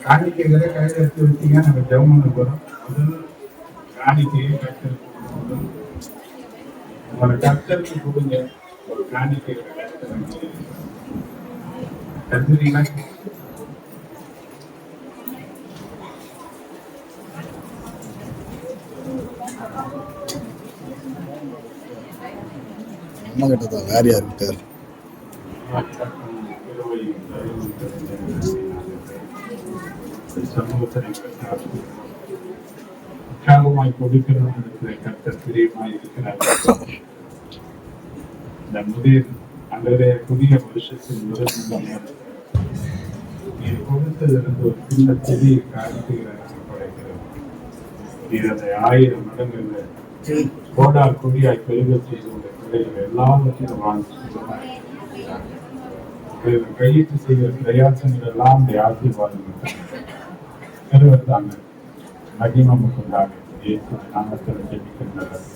காணிக்கைகளை கையில எடுத்து வச்சீங்கன்னா நம்ம ஜெபம் பண்ண போறோம். காணிக்கையை கர்த்தருக்கு கொடுக்கணும். உங்களோட கர்த்தருக்கு கொடுங்க. ஒரு காணிக்கையை கருதுறீங்களா? அம்மா கிட்ட தான் வேற யார் இருக்கார்? உற்சாகமாய் கொடுக்கிறவர்களுக்கு கர்த்தர் பிரியமாய் இருக்கிறார். இந்த புதிய வருஷத்தின் முதல் நீ கொடுத்ததிலிருந்து ஒரு சின்ன செடியை காட்டுகிறார் படைக்கிறது. நீ அதை 1000 மடங்குல கோடார் கொடியாய் பெருக செய்து உடைய பிள்ளைகள் எல்லாவற்றையும் வாழ்ந்து கையிட்டு செய்கிற பிரயாசங்கள் எல்லாம் இந்த ஆசீர்வாதங்கள் நிறைவேற்றாங்க. மகிமை கொண்டாங்க. நாமத்தில் ஜெபிக்கின்றனர்.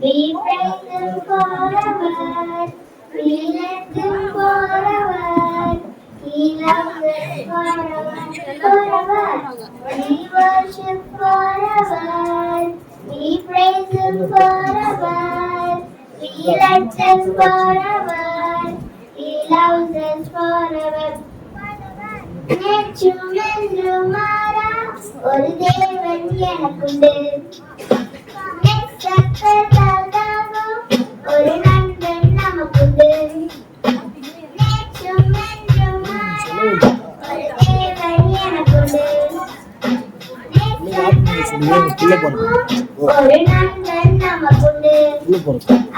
We praise Him forever. We let Him forever. He loves us forever. We worship forever. We praise Him forever. We let Him forever. He loves us forever. நெச்சுமென்றுமாறா ஒரு தேவன் எனக்குண்டு. ஒரு நண்பன் நமக்குண்டு. நெச்சுமென்றுமாறா ஒரு தேவன் எனக்குண்டு. ஒரு நண்பன் நமக்குண்டு.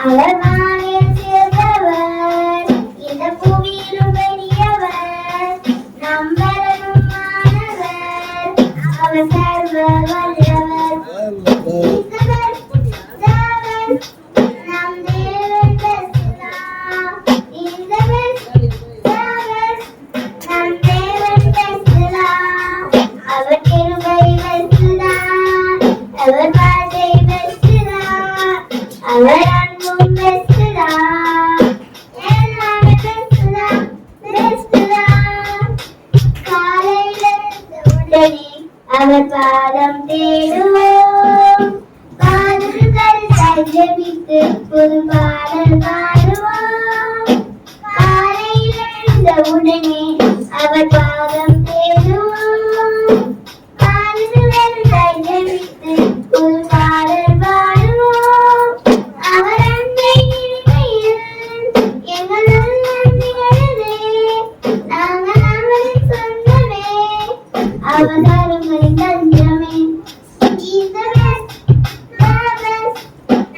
அவர் வானில் சேர்ந்தவர், இந்த புவியிலும் பெரியவர். நம்பரும் மாணவர், அவர் சர்வ வல்லவர். நம் தேவன் பேசுகிறார். இந்த நம் தேவன் பேசுகிறார். அவர் கிருபை பேசுகிறார். அவர் வார்த்தை பேசுகிறார். அவர் அன்பும் பேசுகிறார். எல்லாமே பேசுகிறார். காலையில் அவர் பாதம் தேடுவோம். பாடல்கள் ஜெபித்து புது பாடல் பாடுவோம். காலையில் எழுந்தவுடனே அவர் பாதம் தேடுவோம். பாடல்கள் ஜெபித்து புது பாடல் பாடுவோம். அவர் அன்பை இருக்கையில் எங்கள் உள்ளம் திகழுதே. நாங்கள் அவரின் சொந்தமே, அவர் அருமையின் தஞ்சமே.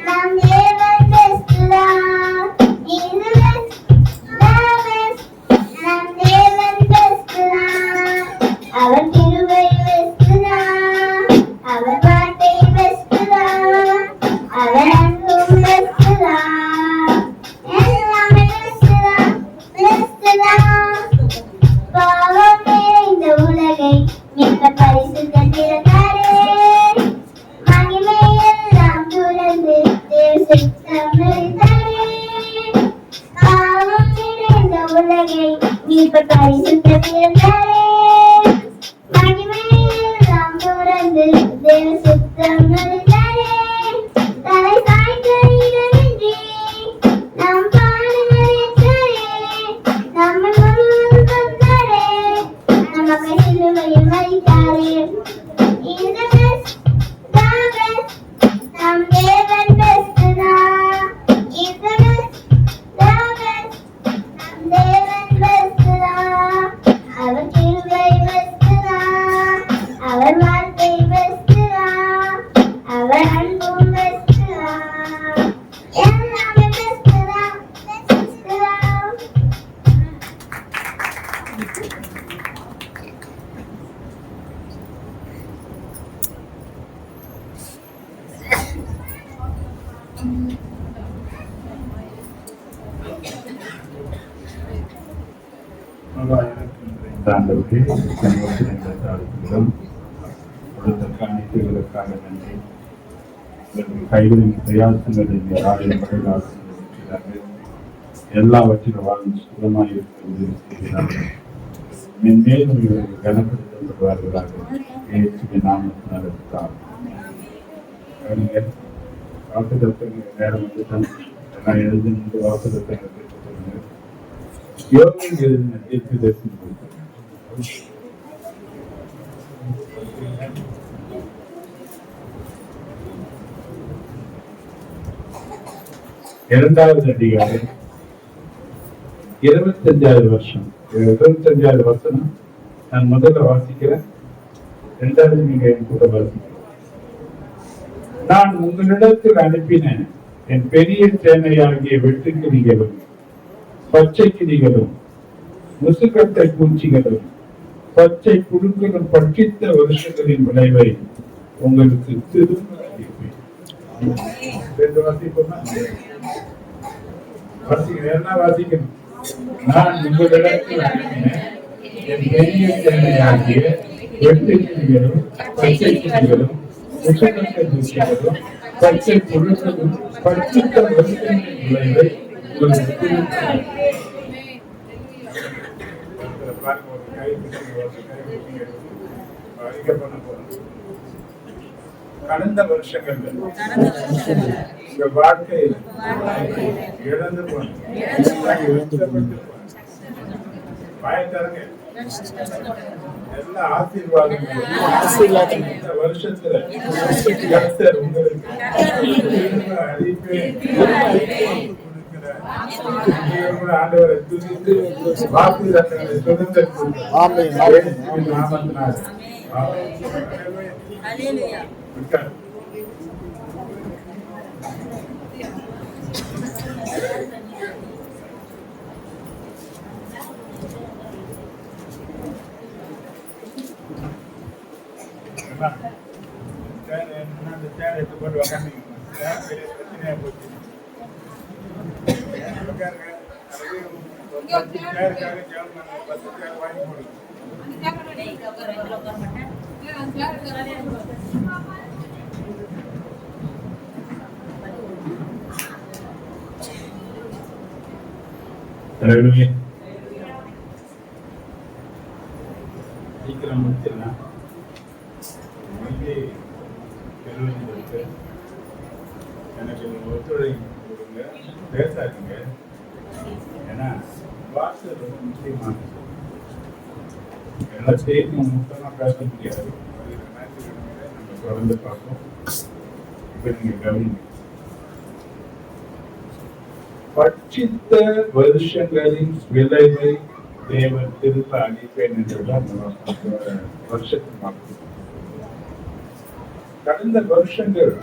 நம் தேவன் பேசுகிறார். நம் தேவன் பேசுகிறார். அவர் கிருபை பேசுகிறார். அவர் வார்த்தை பேசுகிறார். அவர் அன்பும் பேசுகிறார். எல்லாமே பேசுகிறார். பாவம் நிறைந்த உலகை மிக்க பரிசுத்த திறந்தாரே. மகிமை எல்லாம் துறந்து தேவ சித்தம் நிறைந்தாரே. பாவம் நிறைந்த உலகை மிக்க பரிசுத்த திறந்தாரே. மகிமை எல்லாம் துறந்து தேவ சித்தம் நிறைந்தாரே. தலை சாய்ந்த இடமின்றி நம் பாடுகள் ஏற்றாரே. நம்ம முழுவதும் தந்தாரே. நமக்கு சிலுவையில் அனைத்துகளுக்காக நன்றி. கைகளின் பிரயாசங்களின் எல்லாவற்றிலும் வாழ்ந்து சுகமாக இருக்கிறது செய்கிறார்கள். மென்மேலும் இவர்கள் கனப்படுத்தப்படுவார்களாக இயேசுவின் நாமத்தினால் இருக்கிறார். வாக்குத்தத்தங்கள் நேரம் வந்துட்டான். எல்லாம் எழுதினது வாக்குத்தத்தங்கள் பெற்றுக்கொள்ளுங்க. யோகம் எழுதின தீர்ப்பு தரிசனம் கொடுத்தாங்க. இரண்டாவது அதிகாரம் 25வது வருஷம். 25வது வசனம் நான் முதல்ல வாசிக்கிறேன். இரண்டாவது நீங்க என் கூட வாசிக்கிறேன். நான் உங்களிடத்தில் அனுப்பின என் பெரிய சேனையாகிய வெட்டுக்கிளிகளும் பச்சை கிளிகளும் முசுக்கட்டை பூச்சிகளும் பச்சை புழுக்களும் பட்சித்த வருஷங்களின் விளைவை உங்களுக்கு திரும்ப அளிப்பேன். வாசிக்கணும். நான் உங்களிடத்தில் அனுப்பின என் பெரிய சேனையாகிய வெட்டுக்கிளிகளும் பச்சை கிளிகளும் முசுக்கட்டை பூச்சிகளும் பச்சை புழுக்களும் பட்சித்த வருஷங்களின் விளைவை உங்களுக்கு திரும்ப கடந்த வருஷங்கள் உங்க வாழ்க்கையில் இழந்து பயத்தரங்க எல்லா ஆசீர்வாதங்களும் இந்த வருஷத்துல கர்த்தர் உங்களுக்கு அளிப்பேன். ஆண்டவரை துதித்து வாக்குத்தத்தங்களை சுதந்திரம் நாமத்தினால் போட்டு பிரச்சனையா போச்சு. வாங்கி போடுங்க. சீக்கிரம் முடிச்சிடலாம். எனக்கு ஒத்துழைப்பு கொடுங்க, பேசாதீங்க. ஏன்னா வார்த்தை ரொம்ப முக்கியமானது. எல்லா செய்தியும் மொத்தமா பேச முடியாது. நம்ம தொடர்ந்து பார்ப்போம். இப்ப நீங்க கவனிங்க. பட்சித்த வருஷங்களின் விளைவை தேவன் திரும்ப அளிப்பேன் என்றுதான் வருஷத்துக்கு மாற்றம். கடந்த வருஷங்கள்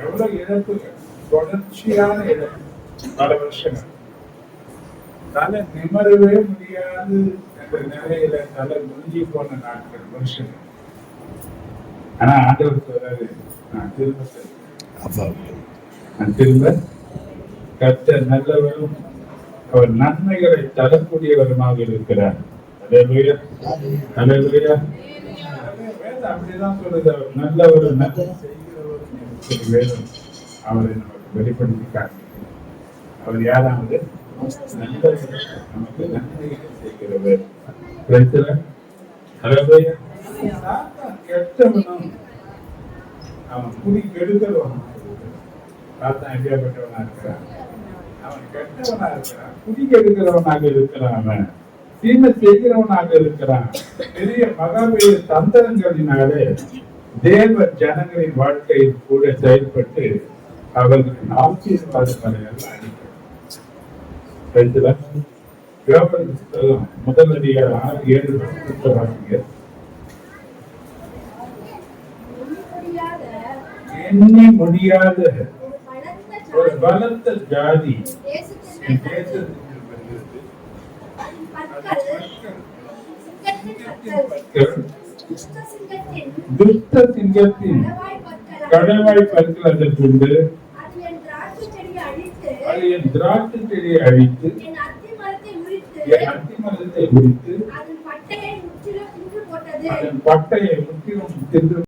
எவ்வளவு இழப்புகள், தொடர்ச்சியான இழப்பு. பல வருஷங்கள் தலை நிமரவே முடியாது என்ற நிலையில தலை முடிஞ்சு போன நாட்கள், வருஷங்கள். ஆனா ஆண்டவர் சொல்றாரு, நான் திரும்ப கர்த்தர் நல்லவரும் அவர் நன்மைகளை தரக்கூடியவருமாக இருக்கிறார். அல்லேலூயா, அல்லேலூயா. அப்படிதான் சொல்லுது, அவர் நல்லவர், நன்மை செய்கிறவர் வேதம் அவரை நமக்கு வெளிப்படுத்தி காட்டுகிறார். அவர் யாராவது நமக்கு நன்மைகளை செய்கிறவர். கெட்டவனும் அவன் குடி கெடுக்கிறவன் பார்த்தா எப்படியாப்பட்டவனா இருக்கிறான். அவன் கெட்டவனா இருக்கிறான், குடி கெடுக்கிறவனாக இருக்கிறான், அவன் தீமை செய்கிறவனாக இருக்கிறான். பெரிய மகாபெரிய தந்திரங்களினாலே தேவ ஜனங்களின் வாழ்க்கையில் கூட செயல்பட்டு அவர்களின் ஆசீர்வாதங்களை எல்லாம் அளிக்கிறார். முதல் அதிகாரம் 6-7 வாசிங்க. எண்ணி முடியாத ஒரு பலத்த ஜாதி துஷ்ட சிங்கத்தின் கடவாய் பற்கள் அதற்குண்டு, அது என் திராட்சை செடியை அழித்து அத்திமரத்தை குறித்து அதன் பட்டையை முற்றிலும் தின்று போட்டது. அதன் பட்டையை முற்றிலும் தின்று